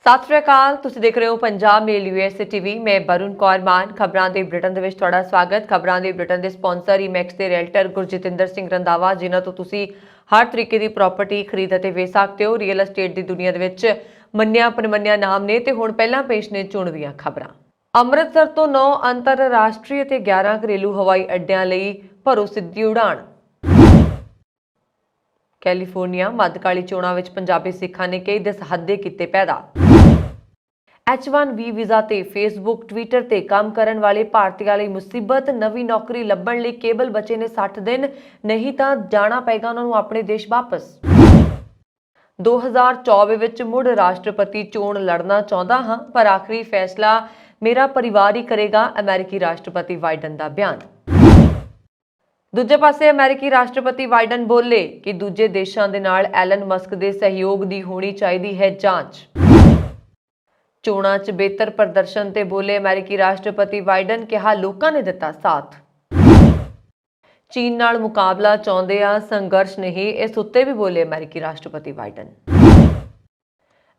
ਸਤਿ ਸ਼੍ਰੀ ਅਕਾਲ। ਤੁਸੀਂ ਦੇਖ ਰਹੇ ਹੋ ਪੰਜਾਬ ਮੇਲ USA ਟੀਵੀ। ਮੈਂ ਬरुण ਕੌਰ ਮਾਨ। ਖਬਰਾਂ ਦੇ ਬੁਲੇਟਿਨ ਦੇ ਵਿੱਚ ਤੁਹਾਡਾ ਸਵਾਗਤ। ਖਬਰਾਂ ਦੇ ਬੁਲੇਟਿਨ ਦੇ ਸਪਾਂਸਰ ਈਮੈਕਸ ਦੇ ਰੀਅਲਟਰ ਗੁਰਜਿਤਿੰਦਰ ਸਿੰਘ ਰੰਧਾਵਾ, ਜਿਨ੍ਹਾਂ ਤੋਂ ਤੁਸੀਂ ਹਰ ਤਰੀਕੇ ਦੀ ਪ੍ਰਾਪਰਟੀ ਖਰੀਦ ਅਤੇ ਵੇਚ ਸਕਦੇ ਹੋ। ਰੀਅਲ ਐਸਟੇਟ ਦੀ ਦੁਨੀਆ ਦੇ ਵਿੱਚ ਮੰਨਿਆ ਪਰਮੰਨਿਆ ਨਾਮ ਨੇ ਤੇ ਹੁਣ ਪਹਿਲਾਂ ਪੇਸ਼ ਨੇ ਚੁਣਵੀਆਂ ਖਬਰਾਂ। ਅੰਮ੍ਰਿਤਸਰ ਤੋਂ 9 ਅੰਤਰਰਾਸ਼ਟਰੀ ਅਤੇ 11 ਘਰੇਲੂ ਹਵਾਈ ਅੱਡਿਆਂ ਲਈ ਭਰੋ ਸਿੱਧੀ ਉਡਾਣ। ਕੈਲੀਫੋਰਨੀਆ ਮੱਧਕਾਲੀ ਚੋਣਾਂ ਵਿੱਚ ਪੰਜਾਬੀ ਸਿੱਖਾਂ ਨੇ ਕਈ ਦਸਹੱਦੇ ਕੀਤੇ ਪੈਦਾ। H1B ਵੀਜ਼ਾ ਤੇ ਫੇਸਬੁੱਕ ਟਵਿੱਟਰ ਤੇ ਕੰਮ ਕਰਨ ਵਾਲੇ ਭਾਰਤੀਆਂ ਲਈ ਮੁਸੀਬਤ। ਨਵੀਂ ਨੌਕਰੀ ਲੱਭਣ ਲਈ ਕੇਵਲ ਬਚੇ ਨੇ 60 ਦਿਨ, ਨਹੀਂ ਤਾਂ ਜਾਣਾ ਪਏਗਾ ਉਹਨਾਂ ਨੂੰ ਆਪਣੇ ਦੇਸ਼ ਵਾਪਸ। 2024 ਵਿੱਚ ਮੁੜ ਰਾਸ਼ਟਰਪਤੀ ਚੋਣ ਲੜਨਾ ਚਾਹੁੰਦਾ ਹਾਂ, ਪਰ ਆਖਰੀ ਫੈਸਲਾ ਮੇਰਾ ਪਰਿਵਾਰ ਹੀ ਕਰੇਗਾ। ਅਮਰੀਕੀ ਰਾਸ਼ਟਰਪਤੀ ਬਾਈਡਨ ਦਾ ਬਿਆਨ। ਦੂਜੇ ਪਾਸੇ ਅਮਰੀਕੀ ਰਾਸ਼ਟਰਪਤੀ ਬਾਈਡਨ ਬੋਲੇ ਕਿ ਦੂਜੇ ਦੇਸ਼ਾਂ ਦੇ ਨਾਲ ਐਲਨ ਮਸਕ ਦੇ ਸਹਿਯੋਗ ਦੀ ਹੋਣੀ ਚਾਹੀਦੀ ਹੈ ਜਾਂਚ। ਚੋਣਾਂ 'ਚ ਬਿਹਤਰ ਪ੍ਰਦਰਸ਼ਨ ਤੇ ਬੋਲੇ ਅਮਰੀਕੀ ਰਾਸ਼ਟਰਪਤੀ ਬਾਈਡਨ, ਕਿਹਾ ਲੋਕਾਂ ਨੇ ਦਿੱਤਾ ਸਾਥ। ਚੀਨ ਨਾਲ ਮੁਕਾਬਲਾ ਚਾਹੁੰਦੇ ਆ, ਸੰਘਰਸ਼ ਨਹੀਂ, ਇਸ ਉੱਤੇ ਵੀ ਬੋਲੇ ਅਮਰੀਕੀ ਰਾਸ਼ਟਰਪਤੀ ਬਾਈਡਨ।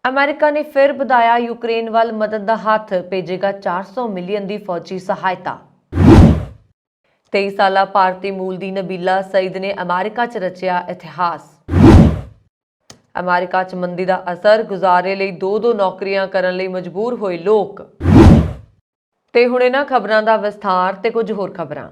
ਅਮਰੀਕਾ ਨੇ ਫਿਰ ਵਧਾਇਆ ਯੂਕਰੇਨ ਵੱਲ ਮਦਦ ਦਾ ਹੱਥ, ਭੇਜੇਗਾ 400 ਮਿਲੀਅਨ ਦੀ ਫੌਜੀ ਸਹਾਇਤਾ। 23 ਸਾਲਾ ਭਾਰਤੀ ਮੂਲ ਦੀ ਨਬੀਲਾ ਸਈਦ ਨੇ ਅਮਰੀਕਾ 'ਚ ਰਚਿਆ ਇਤਿਹਾਸ। ਅਮਰੀਕਾ 'ਚ ਮੰਦੀ ਦਾ ਅਸਰ, ਗੁਜ਼ਾਰੇ ਲਈ ਦੋ ਨੌਕਰੀਆਂ ਕਰਨ ਲਈ ਮਜਬੂਰ ਹੋਏ ਲੋਕ। ਤੇ ਹੁਣ ਇਹਨਾਂ ਖਬਰਾਂ ਦਾ ਵਿਸਥਾਰ ਤੇ ਕੁਝ ਹੋਰ ਖਬਰਾਂ।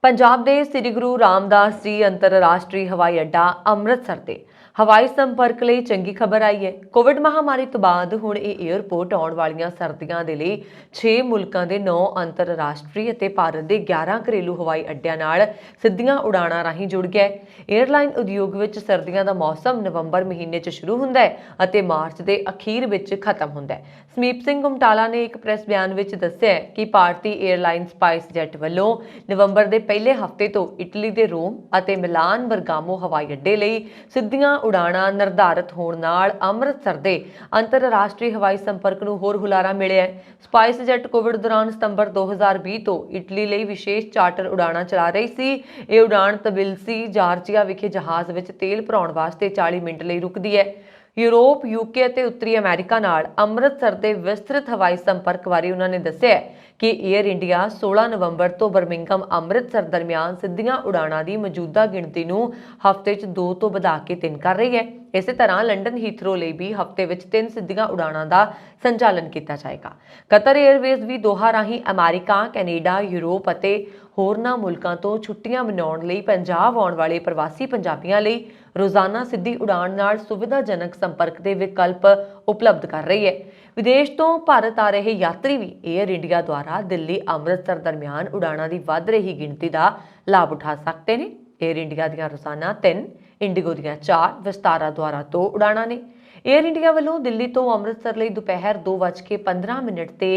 ਪੰਜਾਬ ਦੇ ਸ੍ਰੀ ਗੁਰੂ ਰਾਮਦਾਸ ਜੀ ਅੰਤਰਰਾਸ਼ਟਰੀ ਹਵਾਈ ਅੱਡਾ ਅੰਮ੍ਰਿਤਸਰ ਤੇ ਹਵਾਈ ਸੰਪਰਕ ਲਈ ਚੰਗੀ ਖਬਰ ਆਈ ਹੈ। ਕੋਵਿਡ ਮਹਾਮਾਰੀ ਤੋਂ ਬਾਅਦ ਹੁਣ ਇਹ ਏਅਰਪੋਰਟ ਆਉਣ ਵਾਲੀਆਂ ਸਰਦੀਆਂ ਦੇ ਲਈ 6 ਮੁਲਕਾਂ ਦੇ 9 ਅੰਤਰਰਾਸ਼ਟਰੀ ਅਤੇ ਭਾਰਤ ਦੇ 11 ਘਰੇਲੂ ਹਵਾਈ ਅੱਡਿਆਂ ਨਾਲ ਸਿੱਧੀਆਂ ਉਡਾਣਾਂ ਰਾਹੀਂ ਜੁੜ ਗਿਆ ਹੈ। ਏਅਰਲਾਈਨ ਉਦਯੋਗ ਵਿੱਚ ਸਰਦੀਆਂ ਦਾ ਮੌਸਮ ਨਵੰਬਰ ਮਹੀਨੇ 'ਚ ਸ਼ੁਰੂ ਹੁੰਦਾ ਹੈ ਅਤੇ ਮਾਰਚ ਦੇ ਅਖੀਰ ਵਿੱਚ ਖਤਮ ਹੁੰਦਾ ਹੈ। ਸਮੀਪ ਸਿੰਘ ਗੁਮਟਾਲਾ ਨੇ ਇੱਕ ਪ੍ਰੈਸ ਬਿਆਨ ਵਿੱਚ ਦੱਸਿਆ ਕਿ ਭਾਰਤੀ ਏਅਰਲਾਈਨ ਸਪਾਈਸ ਜੈਟ ਵੱਲੋਂ ਨਵੰਬਰ ਦੇ ਪਹਿਲੇ ਹਫ਼ਤੇ ਤੋਂ ਇਟਲੀ ਦੇ ਰੋਮ ਅਤੇ ਮਿਲਾਨ ਬਰਗਾਮੋ ਹਵਾਈ ਅੱਡੇ ਲਈ ਸਿੱਧੀਆਂ ਉਡਾਣਾਂ ਨਿਰਧਾਰਤ ਹੋਣ ਨਾਲ ਅੰਮ੍ਰਿਤਸਰ ਦੇ ਅੰਤਰਰਾਸ਼ਟਰੀ ਹਵਾਈ ਸੰਪਰਕ ਨੂੰ ਹੋਰ ਹੁਲਾਰਾ ਮਿਲਿਆ ਹੈ। ਸਪਾਈਸ ਜੈਟ ਕੋਵਿਡ ਦੌਰਾਨ ਸਤੰਬਰ 2020 ਤੋਂ ਇਟਲੀ ਲਈ ਵਿਸ਼ੇਸ਼ ਚਾਰਟਰ ਉਡਾਣਾਂ ਚਲਾ ਰਹੀ ਸੀ। ਇਹ ਉਡਾਣ ਤਬਿਲਸੀ, ਜਾਰਜੀਆ ਵਿਖੇ ਜਹਾਜ਼ ਵਿੱਚ ਤੇਲ ਭਰਾਉਣ ਵਾਸਤੇ 40 ਮਿੰਟ ਲਈ ਰੁਕਦੀ ਹੈ। ਯੂਰਪ, UK ਅਤੇ ਉੱਤਰੀ ਅਮਰੀਕਾ ਨਾਲ ਅੰਮ੍ਰਿਤਸਰ ਦੇ ਵਿਸਤ੍ਰਿਤ ਹਵਾਈ ਸੰਪਰਕ ਬਾਰੇ ਉਹਨਾਂ ਨੇ ਦੱਸਿਆ ਕਿ ਏਅਰ ਇੰਡੀਆ 16 ਨਵੰਬਰ ਤੋਂ ਬਰਮਿੰਘਮ ਅੰਮ੍ਰਿਤਸਰ ਦਰਮਿਆਨ ਸਿੱਧੀਆਂ ਉਡਾਣਾਂ ਦੀ ਮੌਜੂਦਾ ਗਿਣਤੀ ਨੂੰ ਹਫ਼ਤੇ 'ਚ 2 ਤੋਂ ਵਧਾ ਕੇ 3 ਕਰ ਰਹੀ ਹੈ। ਇਸੇ ਤਰ੍ਹਾਂ ਲੰਡਨ ਹੀਥਰੋ ਲਈ ਵੀ ਹਫ਼ਤੇ ਵਿੱਚ 3 ਸਿੱਧੀਆਂ ਉਡਾਣਾਂ ਦਾ ਸੰਚਾਲਨ ਕੀਤਾ ਜਾਏਗਾ। ਕਤਰ ਏਅਰਵੇਜ਼ ਵੀ ਦੋਹਾ ਰਾਹੀਂ ਅਮਰੀਕਾ, ਕੈਨੇਡਾ, ਯੂਰਪ ਅਤੇ ਹੋਰਨਾਂ ਮੁਲਕਾਂ ਤੋਂ ਛੁੱਟੀਆਂ ਮਨਾਉਣ ਲਈ ਪੰਜਾਬ ਆਉਣ ਵਾਲੇ ਪ੍ਰਵਾਸੀ ਪੰਜਾਬੀਆਂ ਲਈ ਰੋਜ਼ਾਨਾ ਸਿੱਧੀ ਉਡਾਣ ਨਾਲ ਸੁਵਿਧਾਜਨਕ ਸੰਪਰਕ ਦੇ ਵਿਕਲਪ ਉਪਲਬਧ ਕਰ ਰਹੀ ਹੈ। ਵਿਦੇਸ਼ ਤੋਂ ਭਾਰਤ ਆ ਰਹੇ ਯਾਤਰੀ ਵੀ ਏਅਰ ਇੰਡੀਆ ਦੁਆਰਾ ਦਿੱਲੀ ਅੰਮ੍ਰਿਤਸਰ ਦਰਮਿਆਨ ਉਡਾਣਾਂ ਦੀ ਵੱਧ ਰਹੀ ਗਿਣਤੀ ਦਾ ਲਾਭ ਉਠਾ ਸਕਦੇ ਨੇ। ਏਅਰ ਇੰਡੀਆ ਦੀਆਂ ਰੋਜ਼ਾਨਾ 3, ਇੰਡੀਗੋ ਦੀਆਂ 4, ਵਿਸਤਾਰਾ ਦੁਆਰਾ 2 ਉਡਾਣਾਂ ਨੇ। ਏਅਰ ਇੰਡੀਆ ਵੱਲੋਂ ਦਿੱਲੀ ਤੋਂ ਅੰਮ੍ਰਿਤਸਰ ਲਈ ਦੁਪਹਿਰ 2:15 ਤੇ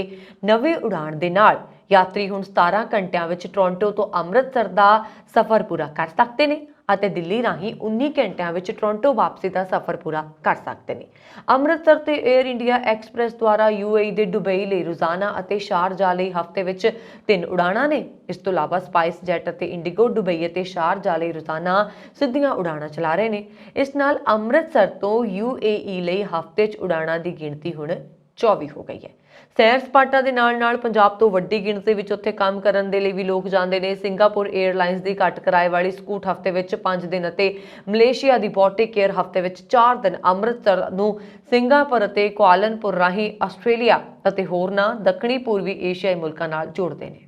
ਨਵੀਂ ਉਡਾਣ ਦੇ ਨਾਲ ਯਾਤਰੀ ਹੁਣ 17 ਘੰਟਿਆਂ ਵਿੱਚ ਟੋਰਾਂਟੋ ਤੋਂ ਅੰਮ੍ਰਿਤਸਰ ਦਾ ਸਫ਼ਰ ਪੂਰਾ ਕਰ ਸਕਦੇ ਨੇ ਅਤੇ ਦਿੱਲੀ ਰਾਹੀਂ 19 ਘੰਟਿਆਂ ਵਿੱਚ ਟੋਰਾਂਟੋ ਵਾਪਸੀ ਦਾ ਸਫ਼ਰ ਪੂਰਾ ਕਰ ਸਕਦੇ ਨੇ। ਅੰਮ੍ਰਿਤਸਰ ਤੇ ਏਅਰ ਇੰਡੀਆ ਐਕਸਪ੍ਰੈਸ ਦੁਆਰਾ UAE ਦੇ ਦੁਬਈ ਲਈ ਰੋਜ਼ਾਨਾ ਅਤੇ ਸ਼ਾਰਜਾ ਲਈ ਹਫ਼ਤੇ ਵਿੱਚ 3 ਉਡਾਣਾਂ ਨੇ। ਇਸ ਤੋਂ ਇਲਾਵਾ ਸਪਾਈਸ ਜੈਟ ਅਤੇ ਇੰਡੀਗੋ ਦੁਬਈ ਅਤੇ ਸ਼ਾਰਜਾ ਲਈ ਰੋਜ਼ਾਨਾ ਸਿੱਧੀਆਂ ਉਡਾਣਾਂ ਚਲਾ ਰਹੇ ਨੇ। ਇਸ ਨਾਲ ਅੰਮ੍ਰਿਤਸਰ ਤੋਂ UAE ਲਈ ਹਫ਼ਤੇ 'ਚ ਉਡਾਣਾਂ ਦੀ ਗਿਣਤੀ ਹੁਣ 24 ਹੋ ਗਈ ਹੈ। ਸੈਰ ਸਪਾਟਾ ਦੇ ਨਾਲ ਪੰਜਾਬ ਤੋਂ ਵੱਡੀ ਗਿਣਤੀ ਵਿੱਚ ਉੱਥੇ ਕੰਮ ਕਰਨ ਦੇ ਲਈ ਵੀ ਲੋਕ ਜਾਂਦੇ ਨੇ। ਸਿੰਗਾਪੁਰ ਏਅਰਲਾਈਨਸ ਦੀ ਘੱਟ ਕਿਰਾਏ ਵਾਲੀ ਸਕੂਟ ਹਫ਼ਤੇ ਵਿੱਚ 5 ਦਿਨ ਅਤੇ ਮਲੇਸ਼ੀਆ ਦੀ ਬੋਟਿਕ ਏਅਰ ਹਫ਼ਤੇ ਵਿੱਚ 4 ਦਿਨ ਅੰਮ੍ਰਿਤਸਰ ਨੂੰ ਸਿੰਗਾਪੁਰ ਅਤੇ ਕੁਆਲੰਪੁਰ ਰਾਹੀਂ ਆਸਟ੍ਰੇਲੀਆ ਅਤੇ ਹੋਰਨਾਂ ਦੱਖਣੀ ਪੂਰਬੀ ਏਸ਼ੀਆਈ ਮੁਲਕਾਂ ਨਾਲ ਜੋੜਦੇ ਨੇ।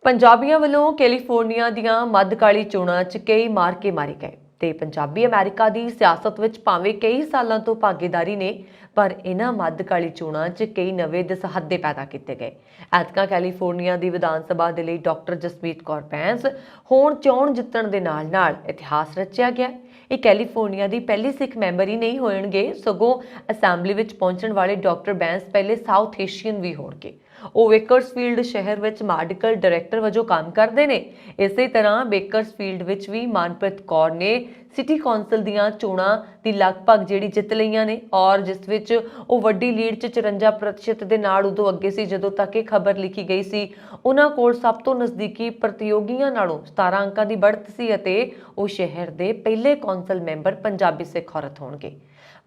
ਪੰਜਾਬੀਆਂ ਵੱਲੋਂ ਕੈਲੀਫੋਰਨੀਆ ਦੀਆਂ ਮੱਧਕਾਲੀ ਚੋਣਾਂ 'ਚ ਕਈ ਮਾਰਕੇ ਮਾਰੇ ਗਏ ਤੇ ਪੰਜਾਬੀ ਅਮਰੀਕਾ ਦੀ ਸਿਆਸਤ ਵਿੱਚ ਭਾਵੇਂ ਕਈ ਸਾਲਾਂ ਤੋਂ ਭਾਗੀਦਾਰੀ ਨੇ, ਪਰ ਇਹਨਾਂ ਮੱਧਕਾਲੀ ਚੋਣਾਂ 'ਚ ਕਈ ਨਵੇਂ ਦਸਹੱਦੇ ਪੈਦਾ ਕੀਤੇ ਗਏ। ਐਤਕਾਂ ਕੈਲੀਫੋਰਨੀਆ ਦੀ ਵਿਧਾਨ ਸਭਾ ਦੇ ਲਈ ਡਾਕਟਰ ਜਸਮੀਤ ਕੌਰ ਬੈਂਸ ਹੁਣ ਚੋਣ ਜਿੱਤਣ ਦੇ ਨਾਲ ਇਤਿਹਾਸ ਰਚਿਆ ਗਿਆ। ਇਹ ਕੈਲੀਫੋਰਨੀਆ ਦੀ ਪਹਿਲੀ ਸਿੱਖ ਮੈਂਬਰ ਹੀ ਨਹੀਂ ਹੋਣਗੇ, ਸਗੋਂ ਅਸੈਂਬਲੀ ਵਿੱਚ ਪਹੁੰਚਣ ਵਾਲੇ ਡਾਕਟਰ ਬੈਂਸ ਪਹਿਲੇ ਸਾਊਥ ਏਸ਼ੀਅਨ ਵੀ ਹੋਣਗੇ। ਉਹ ਬੇਕਰਸਫੀਲਡ ਸ਼ਹਿਰ ਵਿੱਚ ਮੈਡੀਕਲ ਡਾਇਰੈਕਟਰ ਵਜੋਂ ਕੰਮ ਕਰਦੇ ਨੇ। ਇਸੇ ਤਰ੍ਹਾਂ ਬੇਕਰਸਫੀਲਡ ਵਿੱਚ ਵੀ ਮਨਪ੍ਰੀਤ ਕੌਰ ਨੇ ਸਿਟੀ ਕੌਂਸਲ ਦੀਆਂ ਚੋਣਾਂ ਦੀ ਲਗਭਗ ਜਿਹੜੀ ਜਿੱਤ ਲਈਆਂ ਨੇ ਔਰ ਜਿਸ ਵਿੱਚ ਉਹ ਵੱਡੀ ਲੀਡ 'ਚ 54% ਦੇ ਨਾਲ ਉਦੋਂ ਅੱਗੇ ਸੀ ਜਦੋਂ ਤੱਕ ਇਹ ਖਬਰ ਲਿਖੀ ਗਈ ਸੀ। ਉਹਨਾਂ ਕੋਲ ਸਭ ਤੋਂ ਨਜ਼ਦੀਕੀ ਪ੍ਰਤੀਯੋਗੀਆਂ ਨਾਲੋਂ 17 ਅੰਕਾਂ ਦੀ बढ़त ਸੀ ਅਤੇ ਉਹ ਸ਼ਹਿਰ ਦੇ ਪਹਿਲੇ ਕੌਂਸਲ ਮੈਂਬਰ ਪੰਜਾਬੀ ਸਿੱਖ ਔਰਤ ਹੋਣਗੇ।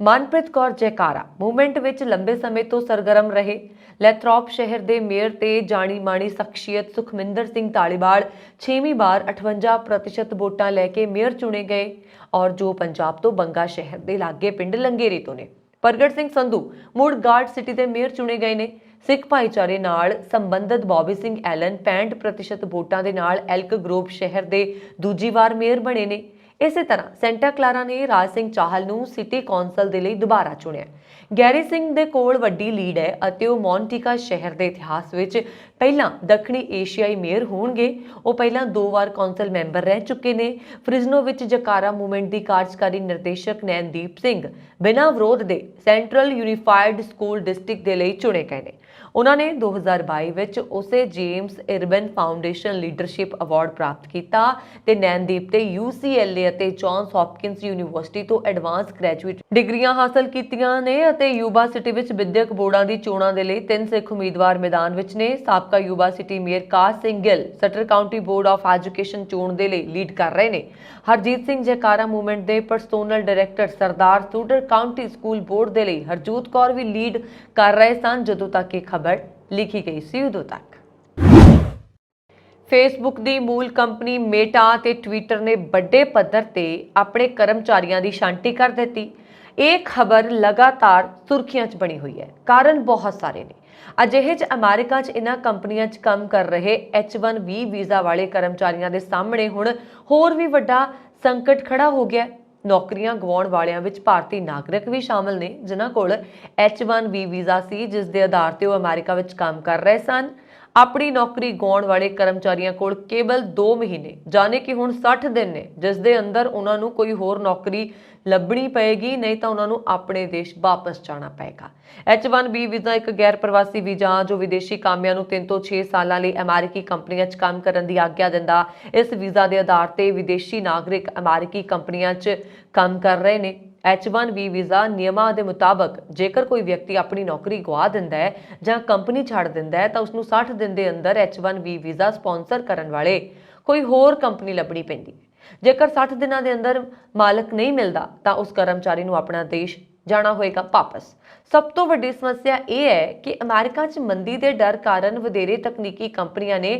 ਮਨਪ੍ਰੀਤ ਕੌਰ ਜੈਕਾਰਾ ਮੂਵਮੈਂਟ ਵਿੱਚ ਲੰਬੇ ਸਮੇਂ ਤੋਂ ਸਰਗਰਮ ਰਹੇ। ਲੈਥਰੋਪ ਸ਼ਹਿਰ ਦੇ ਮੇਅਰ ਤੇ ਜਾਣੀ ਮਾਣੀ ਸ਼ਖਸੀਅਤ ਸੁਖਮਿੰਦਰ ਸਿੰਘ ਧਾਲੀਵਾਲ 6ਵੀਂ ਵਾਰ 58% ਵੋਟਾਂ ਲੈ ਕੇ ਮੇਅਰ ਚੁਣੇ ਗਏ ਔਰ ਜੋ ਪੰਜਾਬ ਤੋਂ ਬੰਗਾ ਸ਼ਹਿਰ ਦੇ ਲਾਗੇ ਪਿੰਡ ਲੰਗੇਰੀ ਤੋਂ ਨੇ। ਪ੍ਰਗਟ ਸਿੰਘ ਸੰਧੂ ਮੁੜ ਗਾਰਡ ਸਿਟੀ ਦੇ ਮੇਅਰ ਚੁਣੇ ਗਏ ਨੇ। ਸਿੱਖ ਭਾਈਚਾਰੇ ਨਾਲ ਸੰਬੰਧਿਤ ਬੌਬੀ ਸਿੰਘ ਐਲਨ 65% ਵੋਟਾਂ ਦੇ ਨਾਲ ਐਲਕ ਗਰੋਵ ਸ਼ਹਿਰ ਦੇ ਦੂਜੀ ਵਾਰ ਮੇਅਰ ਬਣੇ ਨੇ। ਇਸੇ ਤਰ੍ਹਾਂ ਸੈਂਟਾ ਕਲਾਰਾ ਨੇ ਰਾਜ ਸਿੰਘ ਚਾਹਲ ਨੂੰ ਸਿਟੀ ਕੌਂਸਲ ਦੇ ਲਈ ਦੁਬਾਰਾ ਚੁਣਿਆ। ਗੈਰੀ ਸਿੰਘ ਦੇ ਕੋਲ ਵੱਡੀ ਲੀਡ ਹੈ ਅਤੇ ਉਹ ਮੌਂਟੀਕਾ ਸ਼ਹਿਰ ਦੇ ਇਤਿਹਾਸ ਵਿੱਚ ਪਹਿਲਾਂ ਦੱਖਣੀ ਏਸ਼ੀਆਈ ਮੇਅਰ ਹੋਣਗੇ। ਉਹ ਪਹਿਲਾਂ 2 ਵਾਰ ਕੌਂਸਲ ਮੈਂਬਰ ਰਹਿ ਚੁੱਕੇ ਨੇ। ਫ੍ਰਿਜ਼ਨੋ ਵਿੱਚ ਜਕਾਰਾ ਮੂਵਮੈਂਟ ਦੀ ਕਾਰਜਕਾਰੀ ਨਿਰਦੇਸ਼ਕ ਨੈਨਦੀਪ ਸਿੰਘ ਬਿਨਾਂ ਵਿਰੋਧ ਦੇ ਸੈਂਟਰਲ ਯੂਨੀਫਾਈਡ ਸਕੂਲ ਡਿਸਟ੍ਰਿਕਟ ਦੇ ਲਈ ਚੁਣੇ ਗਏ ਨੇ। ਉਹਨਾਂ ਨੇ 2022 ਵਿੱਚ ਉਸੇ James Irwin foundation leadership award ਪ੍ਰਾਪਤ ਕੀਤਾ ਤੇ ਨੈਨਦੀਪ ਤੇ UCLA ਅਤੇ ਜੌਨਸ ਹੌਪਕਿੰਸ ਯੂਨੀਵਰਸਿਟੀ ਤੋਂ ਐਡਵਾਂਸ ਗ੍ਰੈਜੂਏਟ ਡਿਗਰੀਆਂ ਹਾਸਲ ਕੀਤੀਆਂ ਨੇ ਅਤੇ ਯੂਬਾ ਸਿਟੀ ਵਿੱਚ ਵਿਦਿਅਕ ਬੋਰਡਾਂ ਦੀ ਚੋਣਾਂ ਦੇ ਲਈ 3 ਸਿੱਖ ਉਮੀਦਵਾਰ ਮੈਦਾਨ ਵਿੱਚ ਨੇ। ਸਾਬਕਾ Yuba City mayor Kash Singh Gill Sutter County board of education ਚੋਣ ਦੇ ਲਈ ਲੀਡ ਕਰ ਰਹੇ ਨੇ। ਹਰਜੀਤ ਸਿੰਘ ਜੈਕਾਰਾ ਮੂਵਮੈਂਟ ਦੇ personal director Sardar Sutter County school board ਦੇ ਲਈ ਹਰਜੋਤ ਕੌਰ ਵੀ ਲੀਡ ਕਰ ਰਹੇ ਸਨ ਜਦੋਂ ਤੱਕ ਇਹ ਖਬਰ ਲਿਖੀ ਗਈ ਸੀ ਉਦੋਂ ਤੱਕ। ਫੇਸਬੁੱਕ ਦੀ ਮੂਲ ਕੰਪਨੀ ਮੇਟਾ ਤੇ ਟਵਿੱਟਰ ਨੇ ਵੱਡੇ ਪੱਧਰ ਤੇ ਆਪਣੇ ਕਰਮਚਾਰੀਆਂ ਦੀ ਛਾਂਟੀ ਕਰ ਦਿੱਤੀ। ਇਹ ਖਬਰ ਲਗਾਤਾਰ ਸੁਰਖੀਆਂ 'ਚ ਬਣੀ ਹੋਈ ਹੈ। ਕਾਰਨ ਬਹੁਤ ਸਾਰੇ ਨੇ। ਅਜਿਹੇ 'ਚ ਅਮਰੀਕਾ 'ਚ ਇਹਨਾਂ ਕੰਪਨੀਆਂ 'ਚ ਕੰਮ ਕਰ ਰਹੇ H1B ਵੀਜ਼ਾ ਵਾਲੇ ਕਰਮਚਾਰੀਆਂ ਦੇ ਸਾਹਮਣੇ ਹੁਣ ਹੋਰ ਵੀ ਵੱਡਾ ਸੰਕਟ ਖੜਾ ਹੋ ਗਿਆ। ਨੌਕਰੀਆਂ ਗਵਾਉਣ ਵਾਲਿਆਂ ਵਿੱਚ ਭਾਰਤੀ ਨਾਗਰਿਕ ਵੀ ਸ਼ਾਮਲ ਨੇ ਜਿਨ੍ਹਾਂ ਕੋਲ H1B ਵੀਜ਼ਾ ਸੀ ਜਿਸ ਦੇ ਆਧਾਰ ਤੇ ਉਹ ਅਮਰੀਕਾ ਵਿੱਚ ਕੰਮ ਕਰ ਰਹੇ ਸਨ। ਆਪਣੀ ਨੌਕਰੀ ਗਵਾਉਣ ਵਾਲੇ ਕਰਮਚਾਰੀਆਂ ਕੋਲ ਕੇਵਲ 2 ਮਹੀਨੇ ਯਾਨੀ ਕਿ ਹੁਣ 60 ਦਿਨ ਨੇ ਜਿਸ ਦੇ ਅੰਦਰ ਉਹਨਾਂ ਨੂੰ ਕੋਈ ਹੋਰ ਨੌਕਰੀ ਲੱਭਣੀ ਪਏਗੀ, ਨਹੀਂ ਤਾਂ ਉਹਨਾਂ ਨੂੰ ਆਪਣੇ ਦੇਸ਼ ਵਾਪਸ ਜਾਣਾ ਪਏਗਾ। H1B ਵੀਜ਼ਾ ਇੱਕ ਗੈਰ ਪ੍ਰਵਾਸੀ ਵੀਜ਼ਾ ਜੋ ਵਿਦੇਸ਼ੀ ਕਾਮਿਆਂ ਨੂੰ 3 ਤੋਂ 6 ਸਾਲਾਂ ਲਈ ਅਮਰੀਕੀ ਕੰਪਨੀਆਂ 'ਚ ਕੰਮ ਕਰਨ ਦੀ ਆਗਿਆ ਦਿੰਦਾ। ਇਸ ਵੀਜ਼ਾ ਦੇ ਆਧਾਰ ਤੇ ਵਿਦੇਸ਼ੀ ਨਾਗਰਿਕ ਅਮਰੀਕੀ ਕੰਪਨੀਆਂ 'ਚ ਕੰਮ ਕਰ ਰਹੇ ਨੇ। H1B ਵੀਜ਼ਾ ਨਿਯਮਾਂ ਦੇ ਮੁਤਾਬਕ ਜੇਕਰ ਕੋਈ ਵਿਅਕਤੀ ਆਪਣੀ ਨੌਕਰੀ ਗਵਾ ਦਿੰਦਾ ਹੈ ਜਾਂ ਕੰਪਨੀ ਛੱਡ ਦਿੰਦਾ ਹੈ ਤਾਂ ਉਸਨੂੰ 60 ਦਿਨ ਦੇ ਅੰਦਰ H1B ਵੀਜ਼ਾ ਸਪਾਂਸਰ ਕਰਨ ਵਾਲੇ ਕੋਈ ਹੋਰ ਕੰਪਨੀ ਲੱਭਣੀ ਪੈਂਦੀ ਹੈ। ਜੇਕਰ 60 ਦਿਨਾਂ ਦੇ ਅੰਦਰ ਮਾਲਕ ਨਹੀਂ ਮਿਲਦਾ ਤਾਂ ਉਸ ਕਰਮਚਾਰੀ ਨੂੰ ਆਪਣਾ ਦੇਸ਼ ਜਾਣਾ ਹੋਏਗਾ ਵਾਪਸ। ਸਭ ਤੋਂ ਵੱਡੀ ਸਮੱਸਿਆ ਇਹ ਹੈ ਕਿ ਅਮਰੀਕਾ 'ਚ ਮੰਦੀ ਦੇ ਡਰ ਕਾਰਨ ਵਧੇਰੇ ਤਕਨੀਕੀ ਕੰਪਨੀਆਂ ਨੇ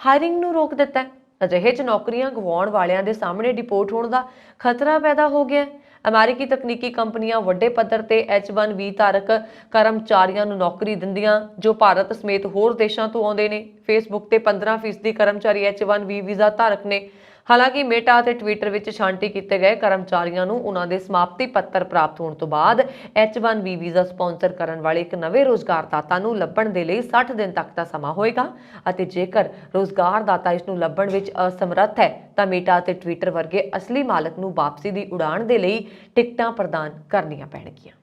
ਹਾਇਰਿੰਗ ਨੂੰ ਰੋਕ ਦਿੱਤਾ ਹੈ। ਅਜਿਹੇ 'ਚ ਨੌਕਰੀਆਂ ਗਵਾਉਣ ਵਾਲਿਆਂ ਦੇ ਸਾਹਮਣੇ ਡਿਪੋਰਟ ਹੋਣ ਦਾ ਖਤਰਾ ਪੈਦਾ ਹੋ ਗਿਆ। ਅਮਰੀਕੀ ਤਕਨੀਕੀ ਕੰਪਨੀਆਂ ਵੱਡੇ ਪੱਧਰ ਤੇ H1B ਧਾਰਕ ਕਰਮਚਾਰੀਆਂ ਨੂੰ ਨੌਕਰੀ ਦਿੰਦੀਆਂ ਜੋ ਭਾਰਤ ਸਮੇਤ ਹੋਰ ਦੇਸ਼ਾਂ ਤੋਂ ਆਉਂਦੇ ਨੇ। ਫੇਸਬੁੱਕ ਤੇ 15% ਕਰਮਚਾਰੀ H1B ਵੀਜ਼ਾ ਧਾਰਕ ਨੇ। ਹਾਲਾਂਕਿ ਮੇਟਾ ਅਤੇ ਟਵਿੱਟਰ ਵਿੱਚ ਛਾਂਟੀ ਕੀਤੇ ਗਏ ਕਰਮਚਾਰੀਆਂ ਨੂੰ ਉਹਨਾਂ ਦੇ ਸਮਾਪਤੀ ਪੱਤਰ ਪ੍ਰਾਪਤ ਹੋਣ ਤੋਂ ਬਾਅਦ H1B ਵੀਜ਼ਾ ਸਪਾਂਸਰ ਕਰਨ ਵਾਲੇ ਇੱਕ ਨਵੇਂ ਰੋਜ਼ਗਾਰਦਾਤਾ ਨੂੰ ਲੱਭਣ ਦੇ ਲਈ 60 ਦਿਨ ਤੱਕ ਦਾ ਸਮਾਂ ਹੋਏਗਾ ਅਤੇ ਜੇਕਰ ਰੋਜ਼ਗਾਰਦਾਤਾ ਇਸ ਨੂੰ ਲੱਭਣ ਵਿੱਚ ਅਸਮਰੱਥ ਹੈ ਤਾਂ ਮੇਟਾ ਅਤੇ ਟਵਿੱਟਰ ਵਰਗੇ ਅਸਲੀ ਮਾਲਕ ਨੂੰ ਵਾਪਸੀ ਦੀ ਉਡਾਣ ਦੇ ਲਈ ਟਿਕਟਾਂ ਪ੍ਰਦਾਨ ਕਰਨੀਆਂ ਪੈਣਗੀਆਂ।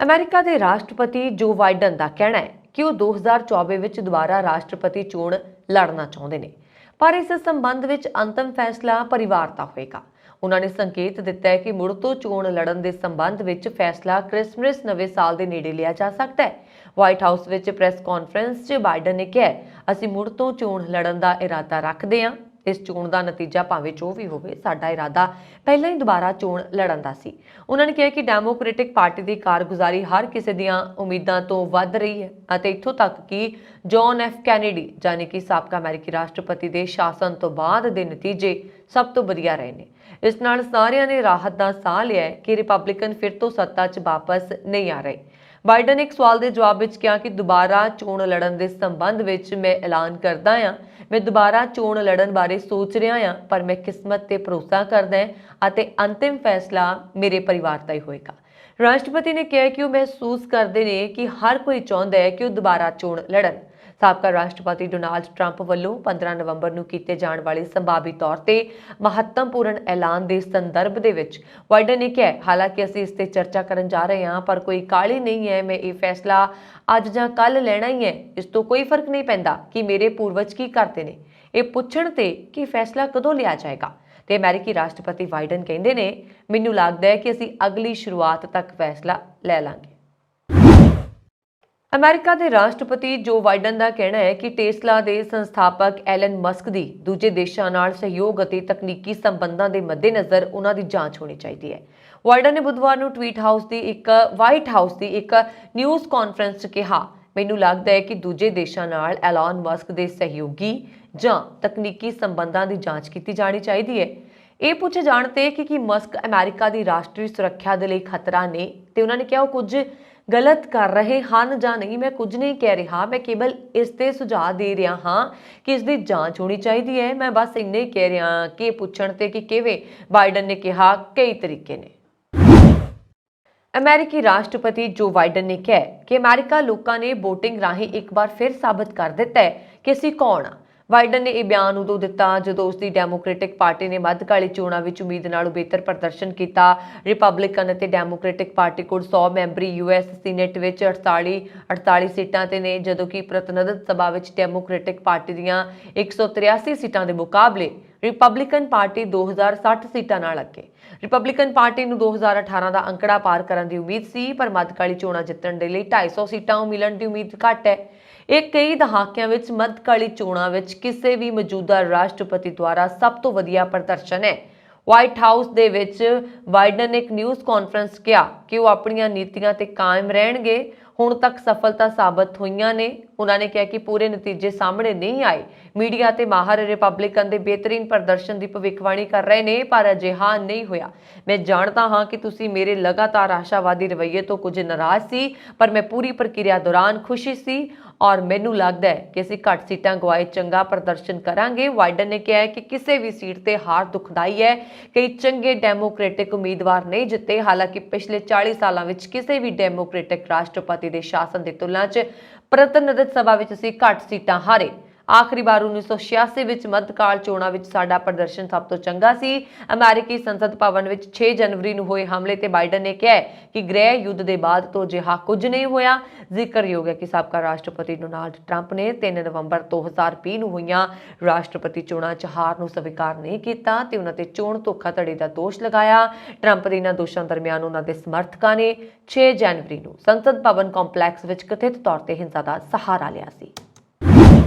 ਅਮਰੀਕਾ ਦੇ ਰਾਸ਼ਟਰਪਤੀ ਜੋ ਬਾਈਡਨ ਦਾ ਕਹਿਣਾ ਹੈ ਕਿ ਉਹ 2024 ਵਿੱਚ ਦੁਬਾਰਾ ਰਾਸ਼ਟਰਪਤੀ ਚੋਣ ਲੜਨਾ ਚਾਹੁੰਦੇ ਨੇ ਪਰ ਇਸ ਸੰਬੰਧ ਵਿੱਚ ਅੰਤਮ ਫੈਸਲਾ ਪਰਿਵਾਰ ਦਾ ਹੋਏਗਾ। ਉਹਨਾਂ ਨੇ ਸੰਕੇਤ ਦਿੱਤਾ ਹੈ ਕਿ ਮੁੜ ਤੋਂ ਚੋਣ ਲੜਨ ਦੇ ਸੰਬੰਧ ਵਿੱਚ ਫੈਸਲਾ ਕ੍ਰਿਸਮਸ ਨਵੇਂ ਸਾਲ ਦੇ ਨੇੜੇ ਲਿਆ ਜਾ ਸਕਦਾ ਹੈ। ਵਾਈਟ ਹਾਊਸ ਵਿੱਚ ਪ੍ਰੈਸ ਕਾਨਫਰੰਸ 'ਚ ਬਾਈਡਨ ਨੇ ਕਿਹਾ ਅਸੀਂ ਮੁੜ ਤੋਂ ਚੋਣ ਲੜਨ ਦਾ ਇਰਾਦਾ ਰੱਖਦੇ ਹਾਂ। ਇਸ ਚੋਣ ਦਾ ਨਤੀਜਾ ਭਾਵੇਂ ਜੋ ਵੀ ਹੋਵੇ ਸਾਡਾ ਇਰਾਦਾ ਪਹਿਲਾਂ ਹੀ ਦੁਬਾਰਾ ਚੋਣ ਲੜਨ ਦਾ ਸੀ। ਉਹਨਾਂ ਨੇ ਕਿਹਾ ਕਿ ਡੈਮੋਕ੍ਰੈਟਿਕ ਪਾਰਟੀ ਦੀ ਕਾਰਗੁਜ਼ਾਰੀ ਹਰ ਕਿਸੇ ਦੀਆਂ ਉਮੀਦਾਂ ਤੋਂ ਵੱਧ ਰਹੀ ਹੈ ਅਤੇ ਇੱਥੋਂ ਤੱਕ ਕਿ ਜੌਨ F ਕੈਨੇਡੀ ਯਾਨੀ ਕਿ ਸਾਬਕਾ ਅਮਰੀਕੀ ਰਾਸ਼ਟਰਪਤੀ ਦੇ ਸ਼ਾਸਨ ਤੋਂ ਬਾਅਦ ਦੇ ਨਤੀਜੇ ਸਭ ਤੋਂ ਵਧੀਆ ਰਹੇ ਨੇ। ਇਸ ਨਾਲ ਸਾਰਿਆਂ ਨੇ ਰਾਹਤ ਦਾ ਸਾਹ ਲਿਆ ਕਿ ਰਿਪਬਲਿਕਨ ਫਿਰ ਤੋਂ ਸੱਤਾ 'ਚ ਵਾਪਸ ਨਹੀਂ ਆ ਰਹੇ। ਬਾਈਡਨ ਨੇ ਇੱਕ ਸਵਾਲ ਦੇ ਜਵਾਬ ਵਿੱਚ ਕਿਹਾ ਕਿ ਦੁਬਾਰਾ ਚੋਣ ਲੜਨ ਦੇ ਸੰਬੰਧ ਵਿੱਚ ਮੈਂ ਐਲਾਨ ਕਰਦਾ ਹਾਂ ਮੈਂ ਦੁਬਾਰਾ ਚੋਣ ਲੜਨ ਬਾਰੇ ਸੋਚ ਰਿਹਾ ਹਾਂ ਪਰ ਮੈਂ ਕਿਸਮਤ ਤੇ ਭਰੋਸਾ ਕਰਦਾ ਹਾਂ ਅਤੇ ਅੰਤਿਮ ਫੈਸਲਾ ਮੇਰੇ ਪਰਿਵਾਰ ਦਾ ਹੀ ਹੋਏਗਾ। ਰਾਸ਼ਟਰਪਤੀ ਨੇ ਕਿਹਾ ਕਿ ਉਹ ਮਹਿਸੂਸ ਕਰਦੇ ਨੇ ਕਿ ਹਰ ਕੋਈ ਚਾਹੁੰਦਾ ਹੈ ਕਿ ਉਹ ਦੁਬਾਰਾ ਚੋਣ ਲੜਨ। ਸਾਬਕਾ ਰਾਸ਼ਟਰਪਤੀ ਡੋਨਾਲਡ ਟਰੰਪ ਵੱਲੋਂ 15 ਨਵੰਬਰ ਨੂੰ ਕੀਤੇ ਜਾਣ ਵਾਲੇ ਸੰਭਾਵੀ ਤੌਰ ਤੇ ਮਹੱਤਵਪੂਰਨ ਐਲਾਨ ਦੇ ਸੰਦਰਭ ਦੇ ਵਿੱਚ ਬਾਈਡਨ ਨੇ ਕਿਹਾ, ਹਾਲਾਂਕਿ ਅਸੀਂ ਇਸ ਤੇ ਚਰਚਾ ਕਰਨ ਜਾ ਰਹੇ ਹਾਂ, ਪਰ ਕੋਈ ਕਾਹਲੀ ਨਹੀਂ ਹੈ। ਮੈਂ ਇਹ ਫੈਸਲਾ ਅੱਜ ਜਾਂ ਕੱਲ ਲੈਣਾ ਹੀ ਹੈ। ਇਸ ਤੋਂ ਕੋਈ ਫਰਕ ਨਹੀਂ ਪੈਂਦਾ ਕਿ ਮੇਰੇ ਪੂਰਵਜ ਕੀ ਕਰਦੇ ਨੇ। ਇਹ ਪੁੱਛਣ ਤੇ ਕਿ ਫੈਸਲਾ ਕਦੋਂ ਲਿਆ ਜਾਏਗਾ। ਤੇ ਅਮਰੀਕੀ ਰਾਸ਼ਟਰਪਤੀ ਬਾਈਡਨ ਕਹਿੰਦੇ ਨੇ, ਮੈਨੂੰ ਲੱਗਦਾ ਹੈ ਕਿ ਅਸੀਂ ਅਗਲੀ ਸ਼ੁਰੂਆਤ ਤੱਕ ਫੈਸਲਾ ਲੈ ਲਾਂਗੇ। ਅਮਰੀਕਾ ਦੇ ਰਾਸ਼ਟਰਪਤੀ ਜੋ ਬਾਈਡਨ ਦਾ ਕਹਿਣਾ ਹੈ ਕਿ ਟੈਸਲਾ ਦੇ ਸੰਸਥਾਪਕ ਐਲਨ ਮਸਕ ਦੀ ਦੂਜੇ ਦੇਸ਼ਾਂ ਨਾਲ ਸਹਿਯੋਗ ਅਤੇ ਤਕਨੀਕੀ ਸੰਬੰਧਾਂ ਦੇ ਮੱਦੇਨਜ਼ਰ ਉਹਨਾਂ ਦੀ ਜਾਂਚ ਹੋਣੀ ਚਾਹੀਦੀ ਹੈ। ਬਾਈਡਨ ਨੇ ਬੁੱਧਵਾਰ ਨੂੰ ਵਾਈਟ ਹਾਊਸ ਦੀ ਇੱਕ ਨਿਊਜ਼ ਕਾਨਫਰੰਸ 'ਚ ਕਿਹਾ, ਮੈਨੂੰ ਲੱਗਦਾ ਹੈ ਕਿ ਦੂਜੇ ਦੇਸ਼ਾਂ ਨਾਲ ਐਲਨ ਮਸਕ ਦੇ ਸਹਿਯੋਗੀ ਜਾਂ ਤਕਨੀਕੀ ਸੰਬੰਧਾਂ ਦੀ ਜਾਂਚ ਕੀਤੀ ਜਾਣੀ ਚਾਹੀਦੀ ਹੈ। ਇਹ ਪੁੱਛੇ ਜਾਣ ਤੇ ਕਿ ਕੀ ਮਸਕ ਅਮਰੀਕਾ ਦੀ ਰਾਸ਼ਟਰੀ ਸੁਰੱਖਿਆ ਦੇ ਲਈ ਖਤਰਾ ਨੇ ਤੇ ਉਹਨਾਂ ਨੇ ਕਿਹਾ ਉਹ ਕੁਝ ਗਲਤ ਕਰ ਰਹੇ ਹਨ ਜਾਂ ਨਹੀਂ, ਮੈਂ ਕੁਝ ਨਹੀਂ ਕਹਿ ਰਿਹਾ, ਮੈਂ ਕੇਵਲ ਇਸ ਤੇ ਸੁਝਾਅ ਦੇ ਰਿਹਾ ਹਾਂ ਕਿ ਇਸ ਦੀ ਜਾਂਚ ਹੋਣੀ ਚਾਹੀਦੀ ਹੈ। ਮੈਂ ਬਸ ਇੰਨੇ ਹੀ ਕਹਿ ਰਿਹਾ ਕਿ ਪੁੱਛਣ ਤੇ ਕਿ ਕਿਵੇਂ, ਬਾਈਡਨ ਨੇ ਕਿਹਾ ਕਈ ਤਰੀਕੇ ਨੇ। ਅਮਰੀਕੀ ਰਾਸ਼ਟਰਪਤੀ ਜੋ ਬਾਈਡਨ ਨੇ ਕਿਹਾ ਕਿ ਅਮਰੀਕਾ ਲੋਕਾਂ ਨੇ VOTING ਰਾਹੀਂ ਇੱਕ ਵਾਰ ਫਿਰ ਸਾਬਤ ਕਰ ਦਿੱਤਾ ਹੈ ਕਿ ਅਸੀਂ ਕੌਣ ਹਾਂ। ਬਾਈਡਨ ਨੇ ਇਹ ਬਿਆਨ ਉਦੋਂ ਦਿੱਤਾ ਜਦੋਂ ਉਸ ਦੀ ਡੈਮੋਕ੍ਰੈਟਿਕ ਪਾਰਟੀ ਨੇ ਮੱਧਕਾਲੀ ਚੋਣਾਂ ਵਿੱਚ ਉਮੀਦ ਨਾਲੋਂ ਬਿਹਤਰ ਪ੍ਰਦਰਸ਼ਨ ਕੀਤਾ। ਰਿਪਬਲਿਕਨ ਅਤੇ ਡੈਮੋਕ੍ਰੈਟਿਕ ਪਾਰਟੀ ਕੋਲ 100 ਮੈਂਬਰੀ US ਸੀਨੇਟ ਵਿੱਚ 48 ਸੀਟਾਂ ਤੇ ਨੇ, ਜਦੋਂ ਕਿ ਪ੍ਰਤੀਨਿਧ ਸਭਾ ਵਿੱਚ ਡੈਮੋਕ੍ਰੈਟਿਕ ਪਾਰਟੀ ਦੀਆਂ 183 ਸੀਟਾਂ ਦੇ ਮੁਕਾਬਲੇ ਰਿਪਬਲਿਕਨ ਪਾਰਟੀ 2060 ਸੀਟਾਂ ਨਾਲ ਅੱਗੇ। ਰਿਪਬਲਿਕਨ ਪਾਰਟੀ ਨੂੰ 2018 ਦਾ ਅੰਕੜਾ ਪਾਰ ਕਰਨ ਦੀ ਉਮੀਦ ਸੀ, ਪਰ ਮੱਧਕਾਲੀ ਚੋਣਾਂ ਜਿੱਤਣ ਦੇ ਲਈ 250 ਸੀਟਾਂ ਮਿਲਣ ਦੀ ਉਮੀਦ ਘੱਟ ਹੈ। ਇਹ ਕਈ ਦਹਾਕਿਆਂ ਵਿੱਚ ਮੱਧਕਾਲੀ ਚੋਣਾਂ ਵਿੱਚ ਕਿਸੇ ਵੀ ਮੌਜੂਦਾ ਰਾਸ਼ਟਰਪਤੀ ਦੁਆਰਾ ਸਭ ਤੋਂ ਵਧੀਆ ਪ੍ਰਦਰਸ਼ਨ ਹੈ। ਵਾਈਟ ਹਾਊਸ ਦੇ ਵਿੱਚ ਬਾਈਡਨ ਨੇ ਇੱਕ ਨਿਊਜ਼ ਕਾਨਫਰੰਸ ਕਿਹਾ ਕਿ ਉਹ ਆਪਣੀਆਂ ਨੀਤੀਆਂ ਤੇ ਕਾਇਮ ਰਹਿਣਗੇ। ਹੁਣ ਤੱਕ ਸਫਲਤਾ ਸਾਬਤ ਹੋਈਆਂ ਨੇ। ਉਹਨਾਂ ਨੇ ਕਿਹਾ ਕਿ ਪੂਰੇ ਨਤੀਜੇ ਸਾਹਮਣੇ ਨਹੀਂ ਆਏ। ਮੀਡੀਆ ਤੇ ਮਾਹਰ ਰਿਪਬਲਿਕਨ ਦੇ ਬਿਹਤਰੀਨ ਪ੍ਰਦਰਸ਼ਨ ਦੀ ਭਵਿੱਖਬਾਣੀ ਕਰ ਰਹੇ ਨੇ, ਪਰ ਅਜਿਹਾ ਨਹੀਂ ਹੋਇਆ। ਮੈਂ ਜਾਣਦਾ ਹਾਂ ਕਿ ਤੁਸੀਂ ਮੇਰੇ ਲਗਾਤਾਰ ਆਸ਼ਾਵਾਦੀ ਰਵੱਈਏ ਤੋਂ ਕੁਝ ਨਾਰਾਜ਼ ਸੀ, ਪਰ ਮੈਂ ਪੂਰੀ ਪ੍ਰਕਿਰਿਆ ਦੌਰਾਨ ਖੁਸ਼ੀ ਸੀ ਔਰ ਮੈਨੂੰ ਲੱਗਦਾ ਹੈ ਕਿ ਅਸੀਂ ਘੱਟ ਸੀਟਾਂ ਗਵਾਏ ਚੰਗਾ ਪ੍ਰਦਰਸ਼ਨ ਕਰਾਂਗੇ। ਬਾਈਡਨ ਨੇ ਕਿਹਾ ਕਿ ਕਿਸੇ ਵੀ ਸੀਟ ਤੇ ਹਾਰ ਦੁਖਦਾਈ ਹੈ। ਕਈ ਚੰਗੇ ਡੈਮੋਕ੍ਰੈਟਿਕ ਉਮੀਦਵਾਰ ਨਹੀਂ ਜਿੱਤੇ। ਹਾਲਾਂਕਿ ਪਿਛਲੇ 40 ਸਾਲਾਂ ਵਿੱਚ ਕਿਸੇ ਵੀ ਡੈਮੋਕ੍ਰੈਟਿਕ ਰਾਸ਼ਟਰਪਤੀ ਦੇ ਸ਼ਾਸਨ ਦੀ ਤੁਲਨਾ 'ਚ ਪ੍ਰਤੀਨਿਧ ਸਭਾ ਵਿੱਚ ਅਸੀਂ ਘੱਟ ਸੀਟਾਂ ਹਾਰੇ। ਆਖਰੀ ਵਾਰ 1986 ਵਿੱਚ ਮੱਧਕਾਲ ਚੋਣਾਂ ਵਿੱਚ ਸਾਡਾ ਪ੍ਰਦਰਸ਼ਨ ਸਭ ਤੋਂ ਚੰਗਾ ਸੀ। ਅਮਰੀਕੀ ਸੰਸਦ ਭਵਨ ਵਿੱਚ 6 ਜਨਵਰੀ ਨੂੰ ਹੋਏ ਹਮਲੇ ਤੇ ਬਾਈਡਨ ਨੇ ਕਿਹਾ ਕਿ ਗ੍ਰਹਿ ਯੁੱਧ ਦੇ ਬਾਅਦ ਤੋਂ ਅਜਿਹਾ ਕੁਝ ਨਹੀਂ ਹੋਇਆ। ਜ਼ਿਕਰਯੋਗ ਹੈ ਕਿ ਸਾਬਕਾ ਰਾਸ਼ਟਰਪਤੀ ਡੋਨਾਲਡ ਟਰੰਪ ਨੇ 3 ਨਵੰਬਰ 2020 ਨੂੰ ਹੋਈਆਂ ਰਾਸ਼ਟਰਪਤੀ ਚੋਣਾਂ 'ਚ ਹਾਰ ਨੂੰ ਸਵੀਕਾਰ ਨਹੀਂ ਕੀਤਾ ਤੇ ਉਹਨਾਂ ਤੇ ਚੋਣ ਧੋਖਾਧੜੀ ਦਾ ਦੋਸ਼ ਲਗਾਇਆ। ਟਰੰਪ ਦੇ ਇਹਨਾਂ ਦੋਸ਼ਾਂ ਦਰਮਿਆਨ ਉਹਨਾਂ ਦੇ ਸਮਰਥਕਾਂ ਨੇ 6 ਜਨਵਰੀ ਨੂੰ ਸੰਸਦ ਭਵਨ ਕੰਪਲੈਕਸ ਵਿੱਚ ਕਥਿਤ ਤੌਰ ਤੇ ਹਿੰਸਾ ਦਾ ਸਹਾਰਾ ਲਿਆ ਸੀ।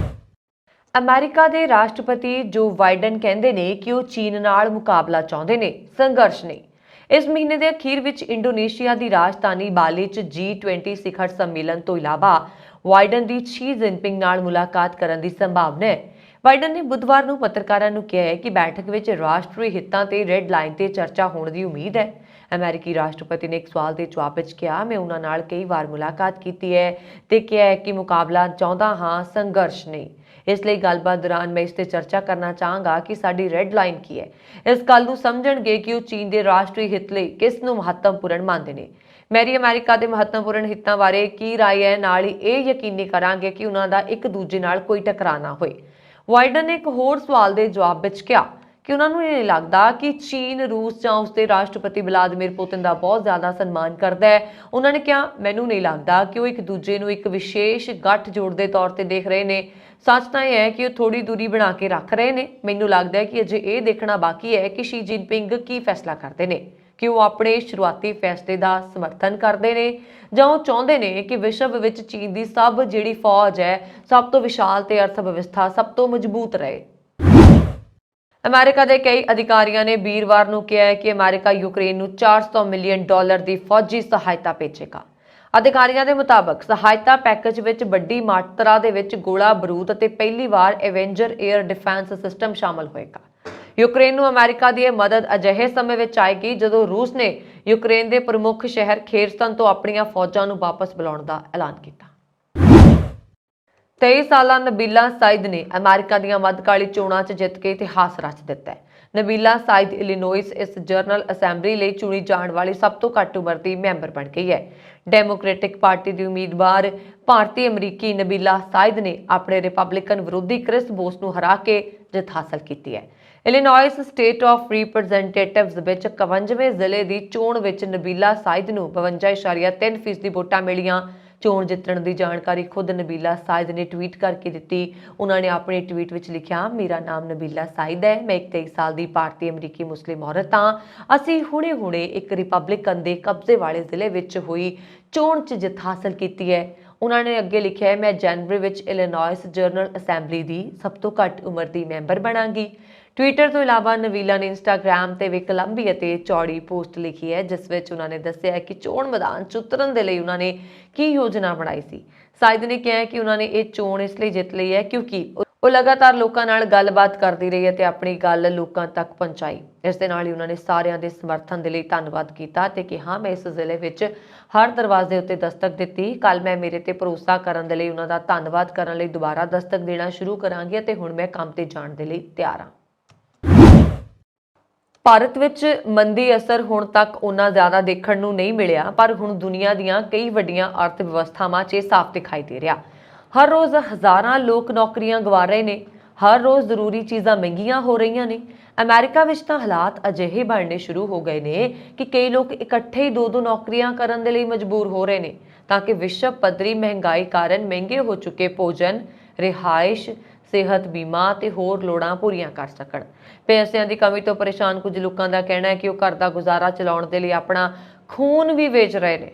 ਅਮਰੀਕਾ ਦੇ ਰਾਸ਼ਟਰਪਤੀ ਜੋ ਬਾਈਡਨ ਕਹਿੰਦੇ ਨੇ ਕਿ ਉਹ ਚੀਨ ਨਾਲ ਮੁਕਾਬਲਾ ਚਾਹੁੰਦੇ ਨੇ, ਸੰਘਰਸ਼ ਨਹੀਂ। ਇਸ ਮਹੀਨੇ ਦੇ ਅਖੀਰ ਵਿੱਚ ਇੰਡੋਨੇਸ਼ੀਆ ਦੀ ਰਾਜਧਾਨੀ ਬਾਲੀ 'ਚ G20 ਸਿਖਰ ਸੰਮੇਲਨ ਤੋਂ ਇਲਾਵਾ ਬਾਈਡਨ ਦੀ ਸ਼ੀ ਜਿਨਪਿੰਗ ਨਾਲ ਮੁਲਾਕਾਤ ਕਰਨ ਦੀ ਸੰਭਾਵਨਾ ਹੈ। ਬਾਈਡਨ ਨੇ ਬੁੱਧਵਾਰ ਨੂੰ ਪੱਤਰਕਾਰਾਂ ਨੂੰ ਕਿਹਾ ਹੈ ਕਿ ਬੈਠਕ ਵਿੱਚ ਰਾਸ਼ਟਰੀ ਹਿੱਤਾਂ ਤੇ ਰੈੱਡ ਲਾਈਨ ਤੇ ਚਰਚਾ ਹੋਣ ਦੀ ਉਮੀਦ ਹੈ। ਅਮਰੀਕੀ ਰਾਸ਼ਟਰਪਤੀ ਨੇ ਇੱਕ ਸਵਾਲ ਦੇ ਜਵਾਬ ਵਿੱਚ ਕਿਹਾ, ਮੈਂ ਉਹਨਾਂ ਨਾਲ ਕਈ ਵਾਰ ਮੁਲਾਕਾਤ ਕੀਤੀ ਹੈ ਤੇ ਕਿਹਾ ਹੈ ਕਿ ਮੁਕਾਬਲਾ ਚਾਹੁੰਦਾ ਹਾਂ, ਸੰਘਰਸ਼ ਨਹੀਂ। ਇਸ ਲਈ ਗੱਲਬਾਤ ਦੌਰਾਨ ਮੈਂ ਇਸ ਤੇ ਚਰਚਾ ਕਰਨਾ ਚਾਹਾਂਗਾ ਕਿ ਸਾਡੀ ਰੈੱਡ ਲਾਈਨ ਕੀ ਹੈ। ਇਸ ਗੱਲ ਨੂੰ ਸਮਝਣਗੇ ਕਿ ਉਹ ਚੀਨ ਦੇ ਰਾਸ਼ਟਰੀ ਹਿੱਤ ਲਈ ਕਿਸ ਨੂੰ ਮਹੱਤਵਪੂਰਨ ਮੰਨਦੇ ਨੇ। ਮੇਰੀ ਅਮਰੀਕਾ ਦੇ ਮਹੱਤਵਪੂਰਨ ਹਿੱਤਾਂ ਬਾਰੇ ਕੀ ਰਾਏ ਹੈ, ਨਾਲ ਹੀ ਇਹ ਯਕੀਨੀ ਕਰਾਂਗੇ ਕਿ ਉਹਨਾਂ ਦਾ ਇੱਕ ਦੂਜੇ ਨਾਲ ਕੋਈ ਟਕਰਾਅ ਨਾ ਹੋਏ। ਬਾਈਡਨ ਨੇ ਇੱਕ ਹੋਰ ਸਵਾਲ ਦੇ ਜਵਾਬ ਵਿੱਚ ਕਿਹਾ ਕਿ ਉਹਨਾਂ ਨੂੰ ਇਹ ਨਹੀਂ ਲੱਗਦਾ ਕਿ ਚੀਨ ਰੂਸ ਜਾਂ ਉਸਦੇ ਰਾਸ਼ਟਰਪਤੀ ਵਲਾਦੀਮੀਰ ਪੁਤਿਨ ਦਾ ਬਹੁਤ ਜ਼ਿਆਦਾ ਸਨਮਾਨ ਕਰਦਾ ਹੈ। ਉਹਨਾਂ ਨੇ ਕਿਹਾ, ਮੈਨੂੰ ਨਹੀਂ ਲੱਗਦਾ ਕਿ ਉਹ ਇੱਕ ਦੂਜੇ ਨੂੰ ਇੱਕ ਵਿਸ਼ੇਸ਼ ਗੱਠਜੋੜ ਦੇ ਤੌਰ ਤੇ ਦੇਖ ਰਹੇ ਨੇ। ਸੱਚ ਤਾਂ ਇਹ ਹੈ ਕਿ ਉਹ ਥੋੜੀ ਦੂਰੀ ਬਣਾ ਕੇ ਰੱਖ ਰਹੇ ਨੇ। ਮੈਨੂੰ ਲੱਗਦਾ ਹੈ ਕਿ ਅਜੇ ਇਹ ਦੇਖਣਾ ਬਾਕੀ ਹੈ ਕਿ ਸ਼ੀ ਜਿਨਪਿੰਗ ਕੀ ਫੈਸਲਾ ਕਰਦੇ ਨੇ, ਕਿ ਉਹ ਆਪਣੇ ਸ਼ੁਰੂਆਤੀ ਫੈਸਲੇ ਦਾ ਸਮਰਥਨ ਕਰਦੇ ਨੇ ਜਾਂ ਉਹ ਚਾਹੁੰਦੇ ਨੇ ਕਿ ਵਿਸ਼ਵ ਵਿੱਚ ਚੀਨ ਦੀ ਜਿਹੜੀ ਫੌਜ ਹੈ, ਸਭ ਤੋਂ ਵਿਸ਼ਾਲ ਤੇ ਅਰਥ ਵਿਵਸਥਾ ਸਭ ਤੋਂ ਮਜ਼ਬੂਤ ਰਹੇ। ਅਮਰੀਕਾ ਦੇ ਕਈ ਅਧਿਕਾਰੀਆਂ ਨੇ ਵੀਰਵਾਰ ਨੂੰ ਕਿਹਾ ਹੈ ਕਿ ਅਮਰੀਕਾ ਯੂਕਰੇਨ ਨੂੰ $400 ਮਿਲੀਅਨ ਦੀ ਫੌਜੀ ਸਹਾਇਤਾ ਭੇਜੇਗਾ। ਅਧਿਕਾਰੀਆਂ ਦੇ ਮੁਤਾਬਕ ਸਹਾਇਤਾ ਪੈਕੇਜ ਵਿੱਚ ਵੱਡੀ ਮਾਤਰਾ ਦੇ ਵਿੱਚ ਗੋਲਾ ਬਰੂਦ ਅਤੇ ਪਹਿਲੀ ਵਾਰ ਐਵੇਂਜਰ 에ਅਰ ਡਿਫੈਂਸ ਸਿਸਟਮ ਸ਼ਾਮਲ ਹੋਏਗਾ। ਯੂਕਰੇਨ ਨੂੰ ਅਮਰੀਕਾ ਦੀ ਇਹ ਮਦਦ ਅਜਿਹੇ ਸਮੇਂ ਵਿੱਚ ਆਏਗੀ ਜਦੋਂ ਰੂਸ ਨੇ ਯੂਕਰੇਨ ਦੇ ਪ੍ਰਮੁੱਖ ਸ਼ਹਿਰ ਖੇਰਸਨ ਤੋਂ ਆਪਣੀਆਂ ਫੌਜਾਂ ਨੂੰ ਵਾਪਸ ਬੁਲਾਉਣ ਦਾ ਐਲਾਨ ਕੀਤਾ। 23 ਸਾਲਾ ਨਬੀਲਾ ਸਾਈਦ ਨੇ ਅਮਰੀਕਾ ਦੀਆਂ ਮੱਧਕਾਲੀ ਚੋਣਾਂ 'ਚ ਜਿੱਤ ਕੇ ਇਤਿਹਾਸ ਰਚ ਦਿੱਤਾ ਹੈ। ਨਬੀਲਾ ਸਾਈਦ ਇਲੀਨੋਇਸ ਇਸ ਜਨਰਲ ਅਸੈਂਬਲੀ ਲਈ ਚੁਣੀ ਜਾਣ ਵਾਲੀ ਸਭ ਤੋਂ ਘੱਟ ਉਮਰ ਦੀ ਮੈਂਬਰ ਬਣ ਗਈ ਹੈ। ਡੈਮੋਕ੍ਰੈਟਿਕ ਪਾਰਟੀ ਦੀ ਉਮੀਦਵਾਰ ਭਾਰਤੀ ਅਮਰੀਕੀ ਨਬੀਲਾ ਸਾਈਦ ਨੇ ਆਪਣੇ ਰਿਪਬਲਿਕਨ ਵਿਰੋਧੀ ਕ੍ਰਿਸ ਬੋਸ ਨੂੰ ਹਰਾ ਕੇ ਜਿੱਤ ਹਾਸਲ ਕੀਤੀ ਹੈ। ਇਲੀਨੋਇਸ ਸਟੇਟ ਆਫ ਰਿਪਰੈਜ਼ੈਂਟੇਟਿਵਸ ਵਿੱਚ 51ਵੇਂ ਜ਼ਿਲ੍ਹੇ ਦੀ ਚੋਣ ਵਿੱਚ ਨਬੀਲਾ ਸਾਈਦ ਨੂੰ 52.3% ਵੋਟਾਂ ਮਿਲੀਆਂ। ਚੋਣ ਜਿੱਤਣ ਦੀ ਜਾਣਕਾਰੀ ਖੁਦ ਨਬੀਲਾ ਸਾਈਦ ਨੇ ਟਵੀਟ ਕਰਕੇ ਦਿੱਤੀ। ਉਹਨਾਂ ਨੇ ਆਪਣੇ ਟਵੀਟ ਵਿੱਚ ਲਿਖਿਆ, ਮੇਰਾ ਨਾਮ ਨਬੀਲਾ ਸਾਈਦ ਹੈ, ਮੈਂ ਇੱਕ 23 ਸਾਲ ਦੀ ਭਾਰਤੀ ਅਮਰੀਕੀ ਮੁਸਲਿਮ ਔਰਤ ਹਾਂ। ਅਸੀਂ ਹੁਣੇ ਇੱਕ ਰਿਪਬਲਿਕਨ ਦੇ ਕਬਜ਼ੇ ਵਾਲੇ ਜ਼ਿਲ੍ਹੇ ਵਿੱਚ ਹੋਈ ਚੋਣ 'ਚ ਜਿੱਤ ਹਾਸਲ ਕੀਤੀ ਹੈ। ਉਹਨਾਂ ਨੇ ਅੱਗੇ ਲਿਖਿਆ, ਮੈਂ ਜਨਵਰੀ ਵਿੱਚ ਇਲੀਨੋਇਸ ਜਨਰਲ ਅਸੈਂਬਲੀ ਦੀ ਸਭ ਤੋਂ ਘੱਟ ਉਮਰ ਦੀ ਮੈਂਬਰ ਬਣਾਂਗੀ। ਟਵਿੱਟਰ ਤੋਂ ਇਲਾਵਾ ਨਬੀਲਾ ਨੇ ਇੰਸਟਾਗ੍ਰਾਮ ਤੇ ਵੀ ਇੱਕ ਲੰਬੀ ਅਤੇ ਚੌੜੀ ਪੋਸਟ ਲਿਖੀ ਹੈ, ਜਿਸ ਵਿੱਚ ਉਹਨਾਂ ਨੇ ਦੱਸਿਆ ਕਿ ਚੋਣ ਮੈਦਾਨ 'ਚ ਉਤਰਨ ਦੇ ਲਈ ਉਹਨਾਂ ਨੇ ਕੀ ਯੋਜਨਾ ਬਣਾਈ ਸੀ। ਸਾਈਦ ਨੇ ਕਿਹਾ ਕਿ ਉਹਨਾਂ ਨੇ ਇਹ ਚੋਣ ਇਸ ਲਈ ਜਿੱਤ ਲਈ ਹੈ ਕਿਉਂਕਿ ਉਹ ਲਗਾਤਾਰ ਲੋਕਾਂ ਨਾਲ ਗੱਲਬਾਤ ਕਰਦੀ ਰਹੀ ਅਤੇ ਆਪਣੀ ਗੱਲ ਲੋਕਾਂ ਤੱਕ ਪਹੁੰਚਾਈ। ਇਸ ਦੇ ਨਾਲ ਹੀ ਉਹਨਾਂ ਨੇ ਸਾਰਿਆਂ ਦੇ ਸਮਰਥਨ ਦੇ ਲਈ ਧੰਨਵਾਦ ਕੀਤਾ ਤੇ ਕਿਹਾ, ਮੈਂ ਇਸ ਜ਼ਿਲ੍ਹੇ ਵਿੱਚ ਹਰ ਦਰਵਾਜ਼ੇ ਉੱਤੇ ਦਸਤਕ ਦਿੱਤੀ। ਕੱਲ ਮੈਂ ਮੇਰੇ ਤੇ ਭਰੋਸਾ ਕਰਨ ਦੇ ਲਈ ਉਹਨਾਂ ਦਾ ਧੰਨਵਾਦ ਕਰਨ ਲਈ ਦੁਬਾਰਾ ਦਸਤਕ ਦੇਣਾ ਸ਼ੁਰੂ ਕਰਾਂਗੀ ਅਤੇ ਹੁਣ ਮੈਂ ਕੰਮ ਤੇ ਜਾਣ ਦੇ ਲਈ ਤਿਆਰ ਹਾਂ। ਭਾਰਤ ਵਿੱਚ ਮੰਦੀ ਅਸਰ ਹੁਣ ਤੱਕ ਉਨਾ ਜ਼ਿਆਦਾ ਦੇਖਣ ਨੂੰ ਨਹੀਂ ਮਿਲਿਆ, ਪਰ ਹੁਣ ਦੁਨੀਆ ਦੀਆਂ ਕਈ ਵੱਡੀਆਂ ਅਰਥ ਵਿਵਸਥਾਵਾਂ 'ਚ ਸਾਫ਼ ਦਿਖਾਈ ਦੇ ਰਿਹਾ। ਹਰ ਰੋਜ਼ ਹਜ਼ਾਰਾਂ ਲੋਕ ਨੌਕਰੀਆਂ ਗਵਾ ਰਹੇ ਨੇ। ਹਰ ਰੋਜ਼ ਜ਼ਰੂਰੀ ਚੀਜ਼ਾਂ ਮਹਿੰਗੀਆਂ ਹੋ ਰਹੀਆਂ ਨੇ। ਅਮਰੀਕਾ ਵਿੱਚ ਤਾਂ ਹਾਲਾਤ ਅਜਿਹੇ ਬਣਨੇ ਸ਼ੁਰੂ ਹੋ ਗਏ ਨੇ ਕਿ ਕਈ ਲੋਕ ਇਕੱਠੇ ਹੀ ਦੋ ਨੌਕਰੀਆਂ ਕਰਨ ਦੇ ਲਈ ਮਜਬੂਰ ਹੋ ਰਹੇ ਨੇ ਤਾਂ ਕਿ ਵਿਸ਼ਵ ਪੱਧਰੀ ਮਹਿੰਗਾਈ ਕਾਰਨ ਮਹਿੰਗੇ ਹੋ ਚੁੱਕੇ ਭੋਜਨ, ਰਿਹਾਇਸ਼, ਸਿਹਤ ਬੀਮਾ ਤੇ ਹੋਰ ਲੋੜਾਂ ਪੂਰੀਆਂ ਕਰ ਸਕਣ। ਪੈਸਿਆਂ ਦੀ ਕਮੀ ਤੋਂ ਪਰੇਸ਼ਾਨ ਕੁਝ ਲੋਕਾਂ ਦਾ ਕਹਿਣਾ ਹੈ ਕਿ ਉਹ ਘਰ ਦਾ ਗੁਜ਼ਾਰਾ ਚਲਾਉਣ ਦੇ ਲਈ ਆਪਣਾ ਖੂਨ ਵੀ ਵੇਚ ਰਹੇ ਨੇ।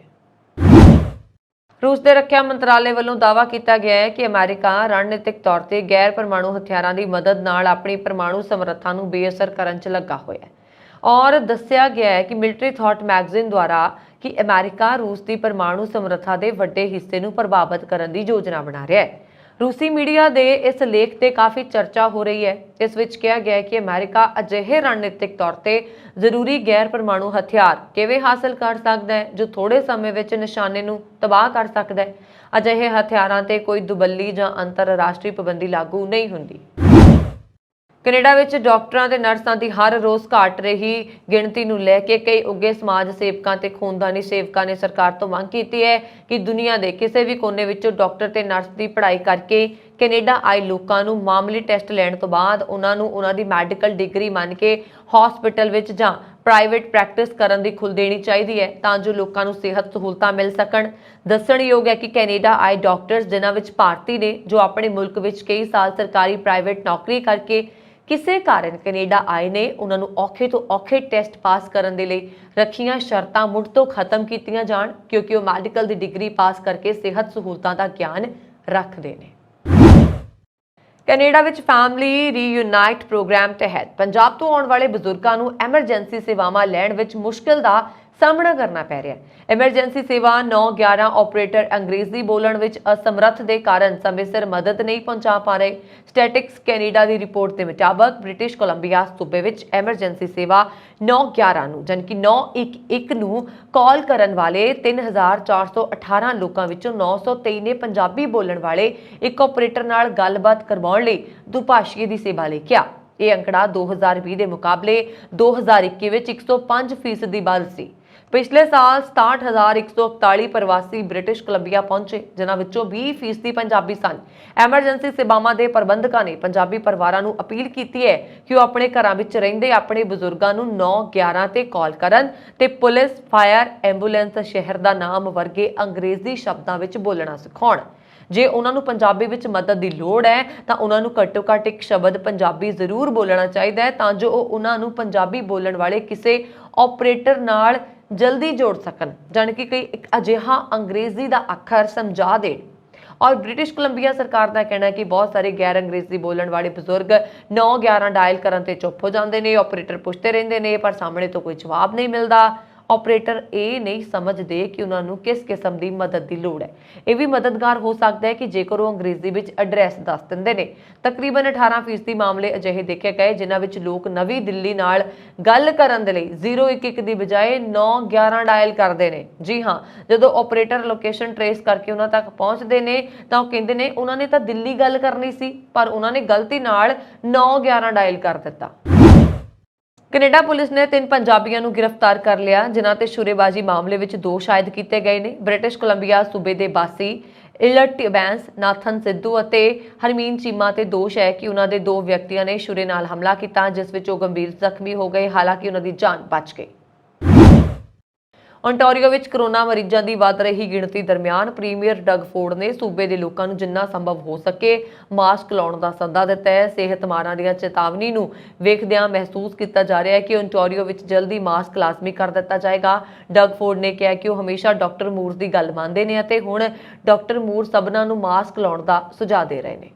ਰੂਸ ਦੇ ਰੱਖਿਆ ਮੰਤਰਾਲੇ ਵੱਲੋਂ ਦਾਅਵਾ ਕੀਤਾ ਗਿਆ ਹੈ ਕਿ ਅਮਰੀਕਾ ਰਣਨੀਤਿਕ ਤੌਰ ਤੇ ਗੈਰ ਪਰਮਾਣੂ ਹਥਿਆਰਾਂ ਦੀ ਮਦਦ ਨਾਲ ਆਪਣੀ ਪਰਮਾਣੂ ਸਮਰੱਥਾ ਨੂੰ ਬੇਅਸਰ ਕਰਨ 'ਚ ਲੱਗਾ ਹੋਇਆ ਹੈ ਔਰ ਦੱਸਿਆ ਗਿਆ ਹੈ ਕਿ ਮਿਲਟਰੀ ਥਾਟ ਮੈਗਜ਼ੀਨ ਦੁਆਰਾ ਕਿ ਅਮਰੀਕਾ ਰੂਸ ਦੀ ਪਰਮਾਣੂ ਸਮਰੱਥਾ ਦੇ ਵੱਡੇ ਹਿੱਸੇ ਨੂੰ ਪ੍ਰਭਾਵਿਤ ਕਰਨ ਦੀ ਯੋਜਨਾ ਬਣਾ ਰਿਹਾ ਹੈ। ਰੂਸੀ ਮੀਡੀਆ ਦੇ ਇਸ ਲੇਖ ਤੇ ਕਾਫੀ ਚਰਚਾ ਹੋ ਰਹੀ ਹੈ। ਇਸ ਵਿੱਚ ਕਿਹਾ ਗਿਆ ਹੈ ਕਿ ਅਮਰੀਕਾ ਅਜਿਹੇ ਰਣਨੀਤਿਕ ਤੌਰ ਤੇ ਜ਼ਰੂਰੀ ਗੈਰ ਪਰਮਾਣੂ ਹਥਿਆਰ ਕਿਵੇਂ ਹਾਸਲ ਕਰ ਸਕਦਾ ਹੈ ਜੋ ਥੋੜੇ ਸਮੇਂ ਵਿੱਚ ਨਿਸ਼ਾਨੇ ਨੂੰ ਤਬਾਹ ਕਰ ਸਕਦਾ ਹੈ। ਅਜਿਹੇ ਹਥਿਆਰਾਂ ਤੇ ਕੋਈ ਦੁਬੱਲੀ ਜਾਂ ਅੰਤਰਰਾਸ਼ਟਰੀ ਪਾਬੰਦੀ ਲਾਗੂ ਨਹੀਂ ਹੁੰਦੀ। ਕੈਨੇਡਾ ਵਿੱਚ ਡਾਕਟਰਾਂ ਤੇ ਨਰਸਾਂ ਦੀ ਹਰ ਰੋਜ਼ ਘਟ ਰਹੀ ਗਿਣਤੀ ਨੂੰ ਲੈ ਕੇ ਕਈ ਉੱਘੇ ਸਮਾਜ ਸੇਵਕਾਂ ਤੇ ਖੂਨਦਾਨੀ ਸੇਵਕਾਂ ਨੇ ਸਰਕਾਰ ਤੋਂ ਮੰਗ ਕੀਤੀ ਹੈ ਕਿ ਦੁਨੀਆ ਦੇ ਕਿਸੇ ਵੀ ਕੋਨੇ ਵਿੱਚੋਂ ਡਾਕਟਰ ਤੇ ਨਰਸ ਦੀ ਪੜ੍ਹਾਈ ਕਰਕੇ ਕੈਨੇਡਾ ਆਏ ਲੋਕਾਂ ਨੂੰ ਮਾਮੂਲੀ ਟੈਸਟ ਲੈਣ ਤੋਂ ਬਾਅਦ ਉਹਨਾਂ ਨੂੰ ਉਹਨਾਂ ਦੀ ਮੈਡੀਕਲ ਡਿਗਰੀ ਮੰਨ ਕੇ ਹਸਪੀਟਲ ਵਿੱਚ ਜਾਂ ਪ੍ਰਾਈਵੇਟ ਪ੍ਰੈਕਟਿਸ ਕਰਨ ਦੀ ਖੁੱਲ੍ਹ ਦੇਣੀ ਚਾਹੀਦੀ ਹੈ ਤਾਂ ਜੋ ਲੋਕਾਂ ਨੂੰ ਸਿਹਤ ਸਹੂਲਤਾਂ ਮਿਲ ਸਕਣ। ਦੱਸਣਯੋਗ ਹੈ ਕਿ ਕੈਨੇਡਾ ਆਏ ਡਾਕਟਰਸ ਜਿਨ੍ਹਾਂ ਵਿੱਚ ਭਾਰਤੀ ਨੇ ਜੋ ਆਪਣੇ ਮੁਲਕ ਵਿੱਚ ਕਈ ਸਾਲ ਸਰਕਾਰੀ ਪ੍ਰਾਈਵੇਟ ਨੌਕਰੀ ਕਰਕੇ ਕਿਸੇ ਕਾਰਨ ਕੈਨੇਡਾ ਆਏ ਨੇ, ਉਹਨਾਂ ਨੂੰ ਔਖੇ ਤੋਂ ਔਖੇ ਟੈਸਟ ਪਾਸ ਕਰਨ ਦੇ ਲਈ ਰੱਖੀਆਂ ਸ਼ਰਤਾਂ ਮੁੜ ਤੋਂ ਖਤਮ ਕੀਤੀਆਂ ਜਾਣ ਕਿਉਂਕਿ ਉਹ ਮੈਡੀਕਲ ਦੀ ਡਿਗਰੀ ਪਾਸ ਕਰਕੇ ਸਿਹਤ ਸਹੂਲਤਾਂ ਦਾ ਗਿਆਨ ਰੱਖਦੇ ਨੇ। ਕੈਨੇਡਾ ਵਿੱਚ ਫੈਮਿਲੀ ਰੀਯੂਨਾਈਟ ਪ੍ਰੋਗਰਾਮ ਤਹਿਤ ਪੰਜਾਬ ਤੋਂ ਆਉਣ ਵਾਲੇ ਬਜ਼ੁਰਗਾਂ ਨੂੰ ਐਮਰਜੈਂਸੀ ਸੇਵਾਵਾਂ ਲੈਣ ਵਿੱਚ ਮੁਸ਼ਕਿਲ ਦਾ ਸਾਹਮਣਾ ਕਰਨਾ ਪੈ ਰਿਹਾ ਹੈ। ਐਮਰਜੈਂਸੀ ਸੇਵਾ 911 ਆਪਰੇਟਰ ਅੰਗਰੇਜ਼ੀ ਬੋਲਣ ਵਿੱਚ ਅਸਮਰੱਥ ਦੇ ਕਾਰਨ ਸਮੇਂ ਸਿਰ ਮਦਦ ਨਹੀਂ ਪਹੁੰਚਾ ਪਾ ਰਹੇ। ਸਟੈਟਿਕਸ ਕੈਨੇਡਾ ਦੀ ਰਿਪੋਰਟ ਦੇ ਮੁਤਾਬਕ ਬ੍ਰਿਟਿਸ਼ ਕੋਲੰਬੀਆ ਸੂਬੇ ਵਿੱਚ ਐਮਰਜੈਂਸੀ ਸੇਵਾ 911 ਨੂੰ ਜਾਣੀ ਕਿ 911 ਨੂੰ ਕਾਲ ਕਰਨ ਵਾਲੇ 3418 ਲੋਕਾਂ ਵਿੱਚੋਂ 923 ਨੇ ਪੰਜਾਬੀ ਬੋਲਣ ਵਾਲੇ ਇੱਕ ਆਪਰੇਟਰ ਨਾਲ ਗੱਲਬਾਤ ਕਰਵਾਉਣ ਲਈ ਦੁਭਾਸ਼ੀਏ ਦੀ ਸੇਵਾ ਲਈ ਕਿਹਾ। ਇਹ ਅੰਕੜਾ 2020 ਦੇ ਮੁਕਾਬਲੇ 2021 ਵਿੱਚ 105% ਵੱਧ ਸੀ। ਪਿਛਲੇ ਸਾਲ 67,141 ਪ੍ਰਵਾਸੀ ਬ੍ਰਿਟਿਸ਼ ਕੋਲੰਬੀਆ ਪਹੁੰਚੇ ਜਿਨ੍ਹਾਂ ਵਿੱਚੋਂ 20% ਪੰਜਾਬੀ ਸਨ। ਐਮਰਜੈਂਸੀ ਸੇਵਾਵਾਂ ਦੇ ਪ੍ਰਬੰਧਕਾਂ ਨੇ ਪੰਜਾਬੀ ਪਰਿਵਾਰਾਂ ਨੂੰ ਅਪੀਲ ਕੀਤੀ ਹੈ ਕਿ ਉਹ ਆਪਣੇ ਘਰਾਂ ਵਿੱਚ ਰਹਿੰਦੇ ਆਪਣੇ ਬਜ਼ੁਰਗਾਂ ਨੂੰ 911 ਤੇ ਕਾਲ ਕਰਨ ਤੇ ਪੁਲਿਸ, ਫਾਇਰ, ਐਂਬੂਲੈਂਸ, ਸ਼ਹਿਰ ਦਾ ਨਾਮ ਵਰਗੇ ਅੰਗਰੇਜ਼ੀ ਸ਼ਬਦਾਂ ਵਿੱਚ ਬੋਲਣਾ ਸਿਖਾਉਣ। ਜੇ ਉਹਨਾਂ ਨੂੰ ਪੰਜਾਬੀ ਵਿੱਚ ਮਦਦ ਦੀ ਲੋੜ ਹੈ ਤਾਂ ਉਹਨਾਂ ਨੂੰ ਘੱਟੋ ਘੱਟ ਇੱਕ ਸ਼ਬਦ ਪੰਜਾਬੀ ਜ਼ਰੂਰ ਬੋਲਣਾ ਚਾਹੀਦਾ ਹੈ ਤਾਂ ਜੋ ਉਹ ਉਹਨਾਂ ਨੂੰ ਪੰਜਾਬੀ ਬੋਲਣ ਵਾਲੇ ਕਿਸੇ ਆਪਰੇਟਰ ਨਾਲ ਜਲਦੀ ਜੋੜ ਸਕਣ ਜਾਣੀ ਕਿ ਕੋਈ ਇੱਕ ਅਜਿਹਾ ਅੰਗਰੇਜ਼ੀ ਦਾ ਅੱਖਰ ਸਮਝਾ ਦੇਣ। ਔਰ ਬ੍ਰਿਟਿਸ਼ ਕੋਲੰਬੀਆ ਸਰਕਾਰ ਦਾ ਕਹਿਣਾ ਹੈ ਕਿ ਬਹੁਤ ਸਾਰੇ ਗੈਰ ਅੰਗਰੇਜ਼ੀ ਬੋਲਣ ਵਾਲੇ ਬਜ਼ੁਰਗ 911 ਡਾਇਲ ਕਰਨ ਤੇ ਚੁੱਪ ਹੋ ਜਾਂਦੇ ਨੇ। ਆਪਰੇਟਰ ਪੁੱਛਦੇ ਰਹਿੰਦੇ ਨੇ ਪਰ ਸਾਹਮਣੇ ਤੋਂ ਕੋਈ ਜਵਾਬ ਨਹੀਂ ਮਿਲਦਾ ਆਪਰੇਟਰ ਇਹ ਨਹੀਂ ਸਮਝਦੇ ਕਿ ਉਹਨਾਂ ਨੂੰ ਕਿਸ ਕਿਸਮ ਦੀ ਮਦਦ ਦੀ ਲੋੜ ਹੈ। ਇਹ ਵੀ ਮਦਦਗਾਰ ਹੋ ਸਕਦਾ ਹੈ ਕਿ ਜੇਕਰ ਉਹ ਅੰਗਰੇਜ਼ੀ ਵਿੱਚ ਐਡਰੈਸ ਦੱਸ ਦਿੰਦੇ ਨੇ। ਤਕਰੀਬਨ 18% ਮਾਮਲੇ ਅਜਿਹੇ ਦੇਖੇ ਗਏ ਜਿਨ੍ਹਾਂ ਵਿੱਚ ਲੋਕ ਨਵੀਂ ਦਿੱਲੀ ਨਾਲ ਗੱਲ ਕਰਨ ਦੇ ਲਈ 011 ਦੀ ਬਜਾਏ 911 ਡਾਇਲ ਕਰਦੇ ਨੇ। ਜੀ ਹਾਂ, ਜਦੋਂ ਆਪਰੇਟਰ ਲੋਕੇਸ਼ਨ ਟ੍ਰੇਸ ਕਰਕੇ ਉਹਨਾਂ ਤੱਕ ਪਹੁੰਚਦੇ ਨੇ ਤਾਂ ਉਹ ਕਹਿੰਦੇ ਨੇ ਉਹਨਾਂ ਨੇ ਤਾਂ ਦਿੱਲੀ ਗੱਲ ਕਰਨੀ ਸੀ, ਪਰ ਉਹਨਾਂ ਨੇ ਗਲਤੀ ਨਾਲ 911 ਡਾਇਲ ਕਰ ਦਿੱਤਾ। ਕੈਨੇਡਾ ਪੁਲਿਸ ਨੇ 3 ਪੰਜਾਬੀਆਂ ਨੂੰ ਗ੍ਰਿਫਤਾਰ ਕਰ ਲਿਆ ਜਿਨ੍ਹਾਂ ਤੇ ਸ਼ੁਰੇਬਾਜ਼ੀ ਮਾਮਲੇ ਵਿੱਚ ਦੋਸ਼ ਆਇਦ ਕੀਤੇ ਗਏ ਨੇ। ਬ੍ਰਿਟਿਸ਼ ਕੋਲੰਬੀਆ ਸੂਬੇ ਦੇ ਬਾਸੀ ਇਲਟ ਬੈਂਸ, ਨਾਥਨ ਸਿੱਧੂ ਅਤੇ ਹਰਮੀਨ ਚੀਮਾ ਤੇ ਦੋਸ਼ ਹੈ ਕਿ ਉਹਨਾਂ ਦੇ 2 ਵਿਅਕਤੀਆਂ ਨੇ ਛੁਰੇ ਨਾਲ ਹਮਲਾ ਕੀਤਾ ਜਿਸ ਵਿੱਚ ਉਹ ਗੰਭੀਰ ਜ਼ਖਮੀ ਹੋ ਗਏ, ਹਾਲਾਂਕਿ ਉਹਨਾਂ ਦੀ ਜਾਨ ਬਚ ਗਈ। ਓਨਟਾਰੀਓ ਵਿੱਚ ਕਰੋਨਾ ਮਰੀਜ਼ਾਂ ਦੀ ਵੱਧ ਰਹੀ ਗਿਣਤੀ ਦਰਮਿਆਨ ਪ੍ਰੀਮੀਅਰ ਡਗ ਫੋਰਡ ਨੇ ਸੂਬੇ ਦੇ ਲੋਕਾਂ ਨੂੰ ਜਿੰਨਾ ਸੰਭਵ ਹੋ ਸਕੇ ਮਾਸਕ ਲਾਉਣ ਦਾ ਸੱਦਾ ਦਿੱਤਾ ਹੈ। ਸਿਹਤ ਮਾਹਰਾਂ ਦੀਆਂ ਚੇਤਾਵਨੀ ਨੂੰ ਵੇਖਦਿਆਂ ਮਹਿਸੂਸ ਕੀਤਾ ਜਾ ਰਿਹਾ ਹੈ ਕਿ ਓਨਟਾਰੀਓ ਵਿੱਚ ਜਲਦੀ ਮਾਸਕ ਲਾਜ਼ਮੀ ਕਰ ਦਿੱਤਾ ਜਾਏਗਾ। ਡਗ ਫੋਰਡ ਨੇ ਕਿਹਾ ਕਿ ਉਹ ਹਮੇਸ਼ਾ ਡਾਕਟਰ ਮੂਰ ਦੀ ਗੱਲ ਮੰਨਦੇ ਨੇ ਅਤੇ ਹੁਣ ਡਾਕਟਰ ਮੂਰ ਸਭਨਾਂ ਨੂੰ ਮਾਸਕ ਲਾਉਣ ਦਾ ਸੁਝਾਅ ਦੇ ਰਹੇ ਨੇ।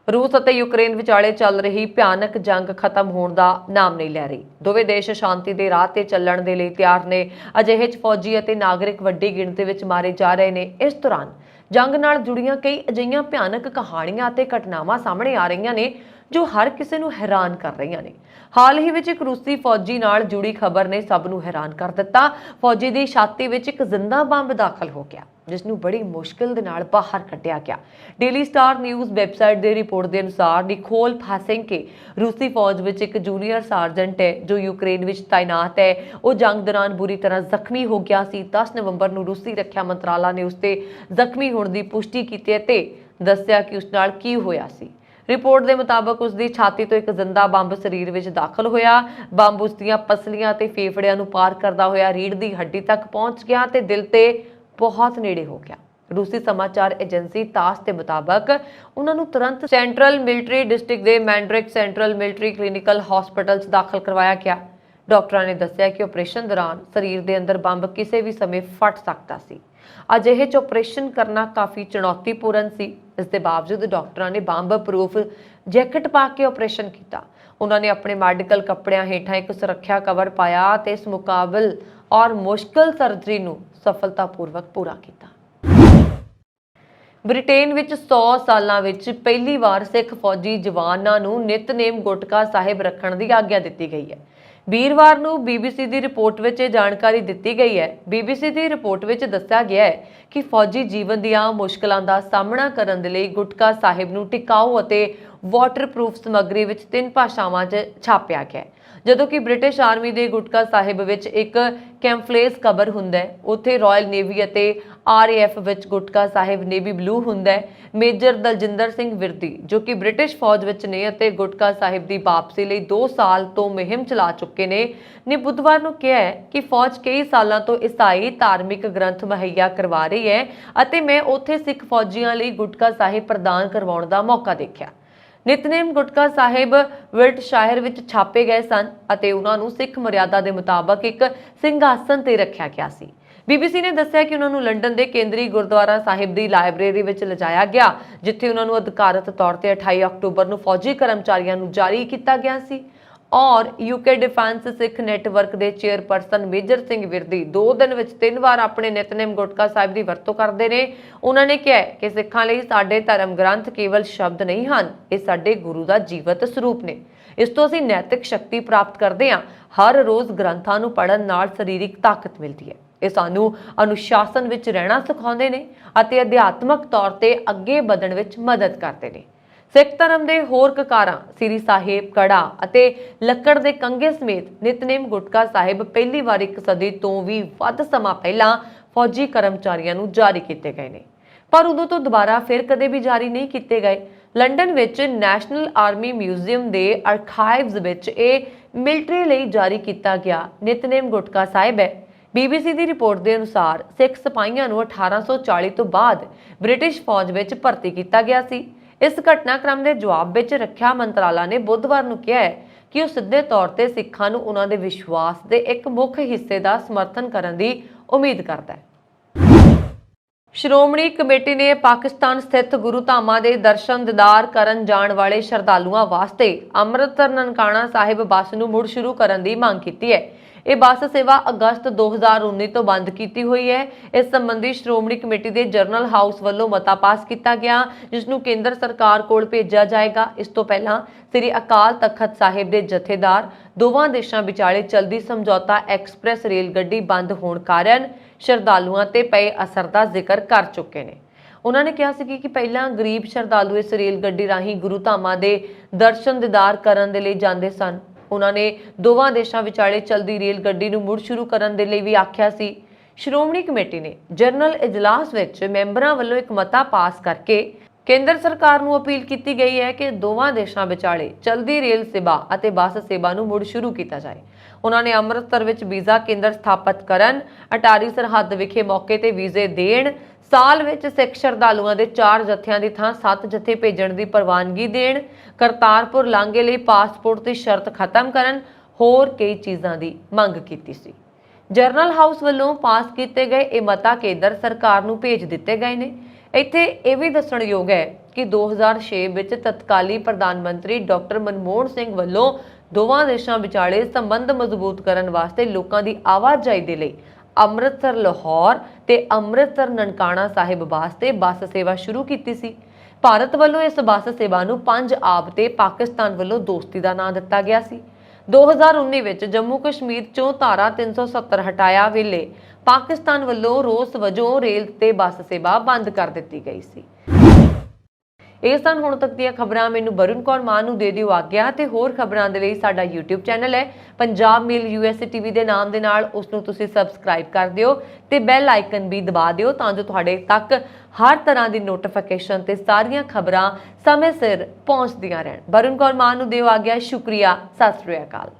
ਰੂਸ ਅਤੇ ਯੂਕਰੇਨ ਵਿਚਾਲੇ ਚੱਲ ਰਹੀ ਭਿਆਨਕ ਜੰਗ ਖਤਮ ਹੋਣ ਦਾ ਨਾਮ ਨਹੀਂ ਲੈ ਰਹੀ। ਦੋਵੇਂ ਦੇਸ਼ ਸ਼ਾਂਤੀ ਦੇ ਰਾਹ ਤੇ ਚੱਲਣ ਦੇ ਲਈ ਤਿਆਰ ਨੇ। ਅਜਿਹੇ 'ਚ ਫੌਜੀ ਅਤੇ ਨਾਗਰਿਕ ਵੱਡੀ ਗਿਣਤੀ ਵਿੱਚ ਮਾਰੇ ਜਾ ਰਹੇ ਨੇ। ਇਸ ਦੌਰਾਨ ਜੰਗ ਨਾਲ ਜੁੜੀਆਂ ਕਈ ਅਜਿਹੀਆਂ ਭਿਆਨਕ ਕਹਾਣੀਆਂ ਅਤੇ ਘਟਨਾਵਾਂ ਸਾਹਮਣੇ ਆ ਰਹੀਆਂ ਨੇ ਜੋ ਹਰ ਕਿਸੇ ਨੂੰ ਹੈਰਾਨ ਕਰ ਰਹੀਆਂ ਨੇ। ਹਾਲ ਹੀ ਵਿੱਚ ਇੱਕ ਰੂਸੀ ਫੌਜੀ ਨਾਲ ਜੁੜੀ ਖਬਰ ਨੇ ਸਭ ਨੂੰ ਹੈਰਾਨ ਕਰ ਦਿੱਤਾ। ਫੌਜੀ ਦੀ ਛਾਤੀ ਵਿੱਚ ਇੱਕ ਜ਼ਿੰਦਾ ਬੰਬ ਦਾਖਲ ਹੋ ਗਿਆ ਜਿਸ ਨੂੰ ਬੜੀ ਮੁਸ਼ਕਿਲ ਦੇ ਨਾਲ ਬਾਹਰ ਕੱਢਿਆ ਗਿਆ। ਡੇਲੀ ਸਟਾਰ ਨਿਊਜ਼ ਵੈਬਸਾਈਟ ਦੇ ਰਿਪੋਰਟ ਦੇ ਅਨੁਸਾਰ ਨਿਕੋਲ ਫਾਸੇਂਕੇ ਰੂਸੀ ਫੌਜ ਵਿੱਚ ਇੱਕ ਜੂਨੀਅਰ ਸਾਰਜੈਂਟ ਹੈ ਜੋ ਯੂਕਰੇਨ ਵਿੱਚ ਤਾਇਨਾਤ ਹੈ। ਉਹ ਜੰਗ ਦੌਰਾਨ ਬੁਰੀ ਤਰ੍ਹਾਂ ਜ਼ਖਮੀ ਹੋ ਗਿਆ ਸੀ। 10 ਨਵੰਬਰ ਨੂੰ ਰੂਸੀ ਰੱਖਿਆ ਮੰਤਰਾਲਾ ਨੇ ਉਸ ਤੇ ਜ਼ਖਮੀ ਹੋਣ ਦੀ ਪੁਸ਼ਟੀ ਕੀਤੀ ਹੈ ਤੇ ਦੱਸਿਆ ਕਿ ਉਸ ਨਾਲ ਕੀ ਹੋਇਆ ਸੀ। ਰਿਪੋਰਟ ਦੇ ਮੁਤਾਬਕ ਉਸ ਦੀ ਛਾਤੀ ਤੋਂ ਇੱਕ ਜ਼ਿੰਦਾ ਬੰਬ ਸਰੀਰ ਵਿੱਚ ਦਾਖਲ ਹੋਇਆ। ਬੰਬ ਉਸ ਦੀਆਂ ਪਸਲੀਆਂ ਤੇ ਫੇਫੜਿਆਂ ਨੂੰ ਪਾਰ ਕਰਦਾ ਹੋਇਆ ਰੀੜ੍ਹ ਦੀ ਹੱਡੀ ਤੱਕ ਪਹੁੰਚ ਗਿਆ ਤੇ ਦਿਲ ਤੇ ਬਹੁਤ ਨੇੜੇ ਹੋ ਗਿਆ। ਰੂਸੀ ਸਮਾਚਾਰ ਏਜੰਸੀ ਤਾਸ ਦੇ ਮੁਤਾਬਕ ਉਹਨਾਂ ਨੂੰ ਤੁਰੰਤ ਸੈਂਟਰਲ ਮਿਲਟਰੀ ਡਿਸਟ੍ਰਿਕਟ ਦੇ ਮੈਂਡਰਿਕ ਸੈਂਟਰਲ ਮਿਲਟਰੀ ਕਲੀਨਿਕਲ ਹਸਪਤਾਲ 'ਚ ਦਾਖਲ ਕਰਵਾਇਆ ਗਿਆ। ਡਾਕਟਰਾਂ ਨੇ ਦੱਸਿਆ ਕਿ ਆਪਰੇਸ਼ਨ ਦੌਰਾਨ ਸਰੀਰ ਦੇ ਅੰਦਰ ਬੰਬ ਕਿਸੇ ਵੀ ਸਮੇਂ ਫਟ ਸਕਦਾ ਸੀ। ਅਜਿਹੇ 'ਚ ਆਪਰੇਸ਼ਨ ਕਰਨਾ ਕਾਫੀ ਚੁਣੌਤੀਪੂਰਨ ਸੀ। ਇਸ ਦੇ ਬਾਵਜੂਦ ਡਾਕਟਰਾਂ ਨੇ ਬੰਬ ਪ੍ਰੂਫ ਜੈਕਟ ਪਾ ਕੇ ਆਪਰੇਸ਼ਨ ਕੀਤਾ। ਉਹਨਾਂ ਨੇ ਆਪਣੇ ਮੈਡੀਕਲ ਕੱਪੜਿਆਂ ਹੇਠਾਂ ਇੱਕ ਸੁਰੱਖਿਆ ਕਵਰ ਪਾਇਆ ਤੇ ਇਸ ਮੁਕਾਬਲ ਔਰ ਮੁਸ਼ਕਲ ਸਰਜਰੀ ਨੂੰ ਸਫਲਤਾਪੂਰਵਕ ਪੂਰਾ ਕੀਤਾ। ਬ੍ਰਿਟੇਨ ਵਿੱਚ 100 ਸਾਲਾਂ ਵਿੱਚ ਪਹਿਲੀ ਵਾਰ ਸਿੱਖ ਫੌਜੀ ਜਵਾਨਾਂ ਨੂੰ ਨਿਤਨੇਮ ਗੁਟਕਾ ਸਾਹਿਬ ਰੱਖਣ ਦੀ ਆਗਿਆ ਦਿੱਤੀ ਗਈ ਹੈ। ਵੀਰਵਾਰ ਨੂੰ BBC ਦੀ ਰਿਪੋਰਟ ਵਿੱਚ ਇਹ ਜਾਣਕਾਰੀ ਦਿੱਤੀ ਗਈ ਹੈ। BBC ਦੀ ਰਿਪੋਰਟ ਵਿੱਚ ਦੱਸਿਆ ਗਿਆ ਹੈ ਕਿ ਫੌਜੀ ਜੀਵਨ ਦੀਆਂ ਮੁਸ਼ਕਲਾਂ ਦਾ ਸਾਹਮਣਾ ਕਰਨ ਦੇ ਲਈ ਗੁਟਕਾ ਸਾਹਿਬ ਨੂੰ ਟਿਕਾਊ ਅਤੇ ਵਾਟਰਪ੍ਰੂਫ ਸਮੱਗਰੀ ਵਿੱਚ 3 ਭਾਸ਼ਾਵਾਂ 'ਚ ਛਾਪਿਆ ਗਿਆ ਹੈ। ਜਦੋਂ ਕਿ ਬ੍ਰਿਟਿਸ਼ ਆਰਮੀ ਦੇ ਗੁਟਕਾ ਸਾਹਿਬ ਵਿੱਚ ਇੱਕ ਕੈਂਫਲੇਸ ਕਵਰ ਹੁੰਦਾ ਹੈ, ਉੱਥੇ ਰਾਇਲ ਨੇਵੀ ਅਤੇ RAF ਵਿੱਚ ਗੁਟਕਾ ਸਾਹਿਬ ਨੇਵੀ ਬਲੂ ਹੁੰਦਾ ਹੈ। ਮੇਜਰ ਦਲਜਿੰਦਰ ਸਿੰਘ ਵਿਰਦੀ ਜੋ ਕਿ ਬ੍ਰਿਟਿਸ਼ ਫੌਜ ਵਿੱਚ ਨੇ ਅਤੇ ਗੁਟਕਾ ਸਾਹਿਬ ਦੀ ਵਾਪਸੀ ਲਈ 2 ਸਾਲ ਤੋਂ ਮੁਹਿੰਮ ਚਲਾ ਚੁੱਕੇ ਨੇ ਬੁੱਧਵਾਰ ਨੂੰ ਕਿਹਾ ਹੈ ਕਿ ਫੌਜ ਕਈ ਸਾਲਾਂ ਤੋਂ ਈਸਾਈ ਧਾਰਮਿਕ ਗ੍ਰੰਥ ਮੁਹੱਈਆ ਕਰਵਾ ਰਹੀ ਹੈ ਅਤੇ ਮੈਂ ਉੱਥੇ ਸਿੱਖ ਫੌਜੀਆਂ ਲਈ ਗੁਟਕਾ ਸਾਹਿਬ ਪ੍ਰਦਾਨ ਕਰਵਾਉਣ ਦਾ ਮੌਕਾ ਦੇਖਿਆ। ਨਿਤਨੇਮ ਗੁਟਕਾ ਸਾਹਿਬ ਵਿਲਟਸ਼ਾਇਰ ਵਿੱਚ ਛਾਪੇ ਗਏ ਸਨ ਅਤੇ ਉਹਨਾਂ ਨੂੰ ਸਿੱਖ ਮਰਿਆਦਾ ਦੇ ਮੁਤਾਬਕ ਇੱਕ ਸਿੰਘਾਸਨ ਤੇ ਰੱਖਿਆ ਗਿਆ ਸੀ। BBC ਨੇ ਦੱਸਿਆ ਕਿ ਉਹਨਾਂ ਨੂੰ ਲੰਡਨ ਦੇ ਕੇਂਦਰੀ ਗੁਰਦੁਆਰਾ ਸਾਹਿਬ ਦੀ ਲਾਇਬ੍ਰੇਰੀ ਵਿੱਚ ਲਿਜਾਇਆ ਗਿਆ ਜਿੱਥੇ ਉਹਨਾਂ ਨੂੰ ਅਧਿਕਾਰਤ ਤੌਰ ਤੇ 28 ਅਕਤੂਬਰ ਨੂੰ ਫੌਜੀ ਕਰਮਚਾਰੀਆਂ ਨੂੰ ਜਾਰੀ ਕੀਤਾ ਗਿਆ ਸੀ। ਔਰ UK ਡਿਫੈਂਸ ਸਿੱਖ ਨੈਟਵਰਕ ਦੇ ਚੇਅਰਪਰਸਨ ਮੇਜਰ ਸਿੰਘ ਵਿਰਦੀ 2 ਦਿਨ ਵਿੱਚ 3 ਵਾਰ ਆਪਣੇ ਨਿਤਨੇਮ ਗੁਟਕਾ ਸਾਹਿਬ ਦੀ ਵਰਤੋਂ ਕਰਦੇ ਨੇ। ਉਹਨਾਂ ਨੇ ਕਿਹਾ ਕਿ ਸਿੱਖਾਂ ਲਈ ਸਾਡੇ ਧਰਮ ਗ੍ਰੰਥ ਕੇਵਲ ਸ਼ਬਦ ਨਹੀਂ ਹਨ, ਇਹ ਸਾਡੇ ਗੁਰੂ ਦਾ ਜੀਵਤ ਸਰੂਪ ਨੇ। ਇਸ ਤੋਂ ਅਸੀਂ ਨੈਤਿਕ ਸ਼ਕਤੀ ਪ੍ਰਾਪਤ ਕਰਦੇ ਹਾਂ। ਹਰ ਰੋਜ਼ ਗ੍ਰੰਥਾਂ ਨੂੰ ਪੜ੍ਹਨ ਨਾਲ ਸਰੀਰਕ ਤਾਕਤ ਮਿਲਦੀ ਹੈ। ਇਹ ਸਾਨੂੰ ਅਨੁਸ਼ਾਸਨ ਵਿੱਚ ਰਹਿਣਾ ਸਿਖਾਉਂਦੇ ਨੇ ਅਤੇ ਅਧਿਆਤਮਕ ਤੌਰ ਤੇ ਅੱਗੇ ਵਧਣ ਵਿੱਚ ਮਦਦ ਕਰਦੇ ਨੇ। ਸਿੱਖ ਧਰਮ ਦੇ ਹੋਰ ਕਕਾਰਾਂ ਸ੍ਰੀ ਸਾਹਿਬ, ਕੜਾ ਅਤੇ ਲੱਕੜ ਦੇ ਕੰਗੇ ਸਮੇਤ ਨਿਤਨੇਮ ਗੁਟਕਾ ਸਾਹਿਬ ਪਹਿਲੀ ਵਾਰ 1 ਸਦੀ ਤੋਂ ਵੀ ਵੱਧ ਸਮਾਂ ਪਹਿਲਾਂ ਫੌਜੀ ਕਰਮਚਾਰੀਆਂ ਨੂੰ ਜਾਰੀ ਕੀਤੇ ਗਏ ਨੇ, ਪਰ ਉਦੋਂ ਤੋਂ ਦੁਬਾਰਾ ਫਿਰ ਕਦੇ ਵੀ ਜਾਰੀ ਨਹੀਂ ਕੀਤੇ ਗਏ। ਲੰਡਨ ਵਿੱਚ ਨੈਸ਼ਨਲ ਆਰਮੀ ਮਿਊਜ਼ੀਅਮ ਦੇ ਆਰਕਾਈਵਜ਼ ਵਿੱਚ ਇਹ ਮਿਲਟਰੀ ਲਈ ਜਾਰੀ ਕੀਤਾ ਗਿਆ ਨਿਤਨੇਮ ਗੁਟਕਾ ਸਾਹਿਬ ਹੈ। BBC ਦੀ ਰਿਪੋਰਟ ਦੇ ਅਨੁਸਾਰ ਸਿੱਖ ਸਿਪਾਹੀਆਂ ਨੂੰ 1840 ਤੋਂ ਬਾਅਦ ਬ੍ਰਿਟਿਸ਼ ਫੌਜ ਵਿੱਚ ਭਰਤੀ ਕੀਤਾ ਗਿਆ ਸੀ। ਇਸ ਘਟਨਾਕ੍ਰਮ ਦੇ ਜਵਾਬ ਵਿੱਚ ਰੱਖਿਆ ਮੰਤਰਾਲਾ ਨੇ ਬੁੱਧਵਾਰ ਨੂੰ ਕਿਹਾ ਹੈ ਕਿ ਉਹ ਸਿੱਧੇ ਤੌਰ ਤੇ ਸਿੱਖਾਂ ਨੂੰ ਉਹਨਾਂ ਦੇ ਵਿਸ਼ਵਾਸ ਦੇ ਇੱਕ ਮੁੱਖ ਹਿੱਸੇ ਦਾ ਸਮਰਥਨ ਕਰਨ ਦੀ ਉਮੀਦ ਕਰਦਾ ਹੈ। ਸ਼੍ਰੋਮਣੀ ਕਮੇਟੀ ਨੇ ਪਾਕਿਸਤਾਨ ਸਥਿਤ ਗੁਰੂ ਧਾਮਾਂ ਦੇ ਦਰਸ਼ਨ ਦੀਦਾਰ ਕਰਨ ਜਾਣ ਵਾਲੇ ਸ਼ਰਧਾਲੂਆਂ ਵਾਸਤੇ ਅੰਮ੍ਰਿਤਸਰ ਨਨਕਾਣਾ ਸਾਹਿਬ ਬੱਸ ਨੂੰ ਮੁੜ ਸ਼ੁਰੂ ਕਰਨ ਦੀ ਮੰਗ ਕੀਤੀ ਹੈ। ਇਹ ਬੱਸ ਸੇਵਾ ਅਗਸਤ 2019 ਤੋਂ ਬੰਦ ਕੀਤੀ ਹੋਈ ਹੈ। ਇਸ ਸੰਬੰਧੀ ਸ਼੍ਰੋਮਣੀ ਕਮੇਟੀ ਦੇ ਜਰਨਲ ਹਾਊਸ ਵੱਲੋਂ ਮਤਾ ਪਾਸ ਕੀਤਾ ਗਿਆ, ਜਿਸ ਨੂੰ ਕੇਂਦਰ ਸਰਕਾਰ ਕੋਲ ਭੇਜਿਆ ਜਾਏਗਾ। ਇਸ ਤੋਂ ਪਹਿਲਾਂ ਸ੍ਰੀ ਅਕਾਲ ਤਖਤ ਸਾਹਿਬ ਦੇ ਜਥੇਦਾਰ ਦੋਵਾਂ ਦੇਸ਼ਾਂ ਵਿਚਾਲੇ ਚਲਦੀ ਸਮਝੌਤਾ ਐਕਸਪ੍ਰੈਸ ਰੇਲ ਗੱਡੀ ਬੰਦ ਹੋਣ ਕਾਰਨ ਸ਼ਰਧਾਲੂਆਂ ਤੇ ਪਏ ਅਸਰ ਦਾ ਜ਼ਿਕਰ ਕਰ ਚੁੱਕੇ ਨੇ। ਉਹਨਾਂ ਨੇ ਕਿਹਾ ਸੀ ਕਿ ਪਹਿਲਾਂ ਗਰੀਬ ਸ਼ਰਧਾਲੂ ਇਸ ਰੇਲ ਗੱਡੀ ਰਾਹੀਂ ਗੁਰੂ ਧਾਮਾਂ ਦੇ ਦਰਸ਼ਨ ਦੀਦਾਰ ਕਰਨ ਦੇ ਲਈ ਜਾਂਦੇ ਸਨ। ਉਹਨਾਂ ਨੇ ਦੋਵਾਂ ਦੇਸ਼ਾਂ ਵਿਚਾਲੇ ਚਲਦੀ ਰੇਲ ਗੱਡੀ ਨੂੰ ਮੁੜ ਸ਼ੁਰੂ ਕਰਨ ਦੇ ਲਈ ਵੀ ਆਖਿਆ ਸੀ। ਸ਼੍ਰੋਮਣੀ ਕਮੇਟੀ ਨੇ ਜਨਰਲ ਇਜਲਾਸ ਵਿੱਚ ਮੈਂਬਰਾਂ ਵੱਲੋਂ ਇੱਕ ਮਤਾ ਪਾਸ ਕਰਕੇ ਕੇਂਦਰ ਸਰਕਾਰ ਨੂੰ ਅਪੀਲ ਕੀਤੀ ਗਈ ਹੈ ਕਿ ਦੋਵਾਂ ਦੇਸ਼ਾਂ ਵਿਚਾਲੇ ਚਲਦੀ ਰੇਲ ਸੇਵਾ ਅਤੇ ਬੱਸ ਸੇਵਾ ਨੂੰ ਮੁੜ ਸ਼ੁਰੂ ਕੀਤਾ ਜਾਏ। ਉਹਨਾਂ ਨੇ ਅੰਮ੍ਰਿਤਸਰ ਵਿੱਚ ਵੀਜ਼ਾ ਕੇਂਦਰ ਸਥਾਪਿਤ ਕਰਨ, ਅਟਾਰੀ ਸਰਹੱਦ ਵਿਖੇ ਮੌਕੇ ਤੇ ਵੀਜ਼ੇ ਦੇਣ, ਸਾਲ ਵਿੱਚ ਸਿੱਖ ਸ਼ਰਧਾਲੂਆਂ ਦੇ 4 ਜਥਿਆਂ ਦੀ ਥਾਂ 7 ਜਥੇ ਭੇਜਣ ਦੀ ਪ੍ਰਵਾਨਗੀ ਦੇਣ, ਕਰਤਾਰਪੁਰ ਲਾਂਘੇ ਲਈ ਪਾਸਪੋਰਟ ਦੀ ਸ਼ਰਤ ਖਤਮ ਕਰਨ, ਹੋਰ ਕਈ ਚੀਜ਼ਾਂ ਦੀ ਮੰਗ ਕੀਤੀ ਸੀ। ਜਰਨਲ ਹਾਊਸ ਵੱਲੋਂ ਪਾਸ ਕੀਤੇ ਗਏ ਇਹ ਮਤਾ ਕੇਂਦਰ ਸਰਕਾਰ ਨੂੰ ਭੇਜ ਦਿੱਤੇ ਗਏ ਨੇ। ਇੱਥੇ ਇਹ ਵੀ ਦੱਸਣਯੋਗ ਹੈ ਕਿ 2006 ਵਿੱਚ ਤਤਕਾਲੀ ਪ੍ਰਧਾਨ ਮੰਤਰੀ ਡਾਕਟਰ ਮਨਮੋਹਨ ਸਿੰਘ ਵੱਲੋਂ ਦੋਵਾਂ ਦੇਸ਼ਾਂ ਵਿਚਾਲੇ ਸੰਬੰਧ ਮਜ਼ਬੂਤ ਕਰਨ ਵਾਸਤੇ ਲੋਕਾਂ ਦੀ ਆਵਾਜਾਈ ਦੇ ਲਈ ਅੰਮ੍ਰਿਤਸਰ ਲਾਹੌਰ ਤੇ ਅੰਮ੍ਰਿਤਸਰ ਨਨਕਾਣਾ ਸਾਹਿਬ ਵਾਸਤੇ ਬੱਸ ਸੇਵਾ ਸ਼ੁਰੂ ਕੀਤੀ ਸੀ। ਭਾਰਤ ਵੱਲੋਂ ਇਸ ਬੱਸ ਸੇਵਾ ਨੂੰ 5 ਆਬ ਤੇ ਪਾਕਿਸਤਾਨ ਵੱਲੋਂ ਦੋਸਤੀ ਦਾ ਨਾਂ ਦਿੱਤਾ ਗਿਆ ਸੀ। 2019 ਵਿੱਚ ਜੰਮੂ ਕਸ਼ਮੀਰ ਚੋਂ ਧਾਰਾ 370 ਹਟਾਇਆ ਵੇਲੇ ਪਾਕਿਸਤਾਨ ਵੱਲੋਂ ਰੋਸ ਵਜੋਂ ਰੇਲ ਤੇ ਬੱਸ ਸੇਵਾ ਬੰਦ ਕਰ ਦਿੱਤੀ ਗਈ ਸੀ। ਇਹ ਸਨ ਹੁਣ ਤੱਕ ਦੀਆਂ ਖਬਰਾਂ। ਮੈਨੂੰ ਵਰੁਣ ਕੌਰ ਮਾਨ ਨੂੰ ਦੇ ਦਿਓ ਆਗਿਆ ਤੇ ਹੋਰ ਖਬਰਾਂ ਦੇ ਲਈ ਸਾਡਾ YouTube ਚੈਨਲ ਹੈ ਪੰਜਾਬ ਮੇਲ USA TV ਦੇ ਨਾਮ ਦੇ ਨਾਲ, ਉਸ ਨੂੰ ਤੁਸੀਂ ਸਬਸਕ੍ਰਾਈਬ ਕਰ ਦਿਓ ਤੇ ਬੈਲ ਆਈਕਨ ਵੀ ਦਬਾ ਦਿਓ ਤਾਂ ਜੋ ਤੁਹਾਡੇ ਤੱਕ ਹਰ ਤਰ੍ਹਾਂ ਦੀ ਨੋਟੀਫਿਕੇਸ਼ਨ ਤੇ ਸਾਰੀਆਂ ਖਬਰਾਂ ਸਮੇਂ ਸਿਰ ਪਹੁੰਚਦੀਆਂ ਰਹਿਣ। ਵਰੁਣ ਕੌਰ ਮਾਨ ਨੂੰ ਦਿਓ ਆਗਿਆ। ਸ਼ੁਕਰੀਆ। ਸਤਿ ਸ਼੍ਰੀ ਅਕਾਲ।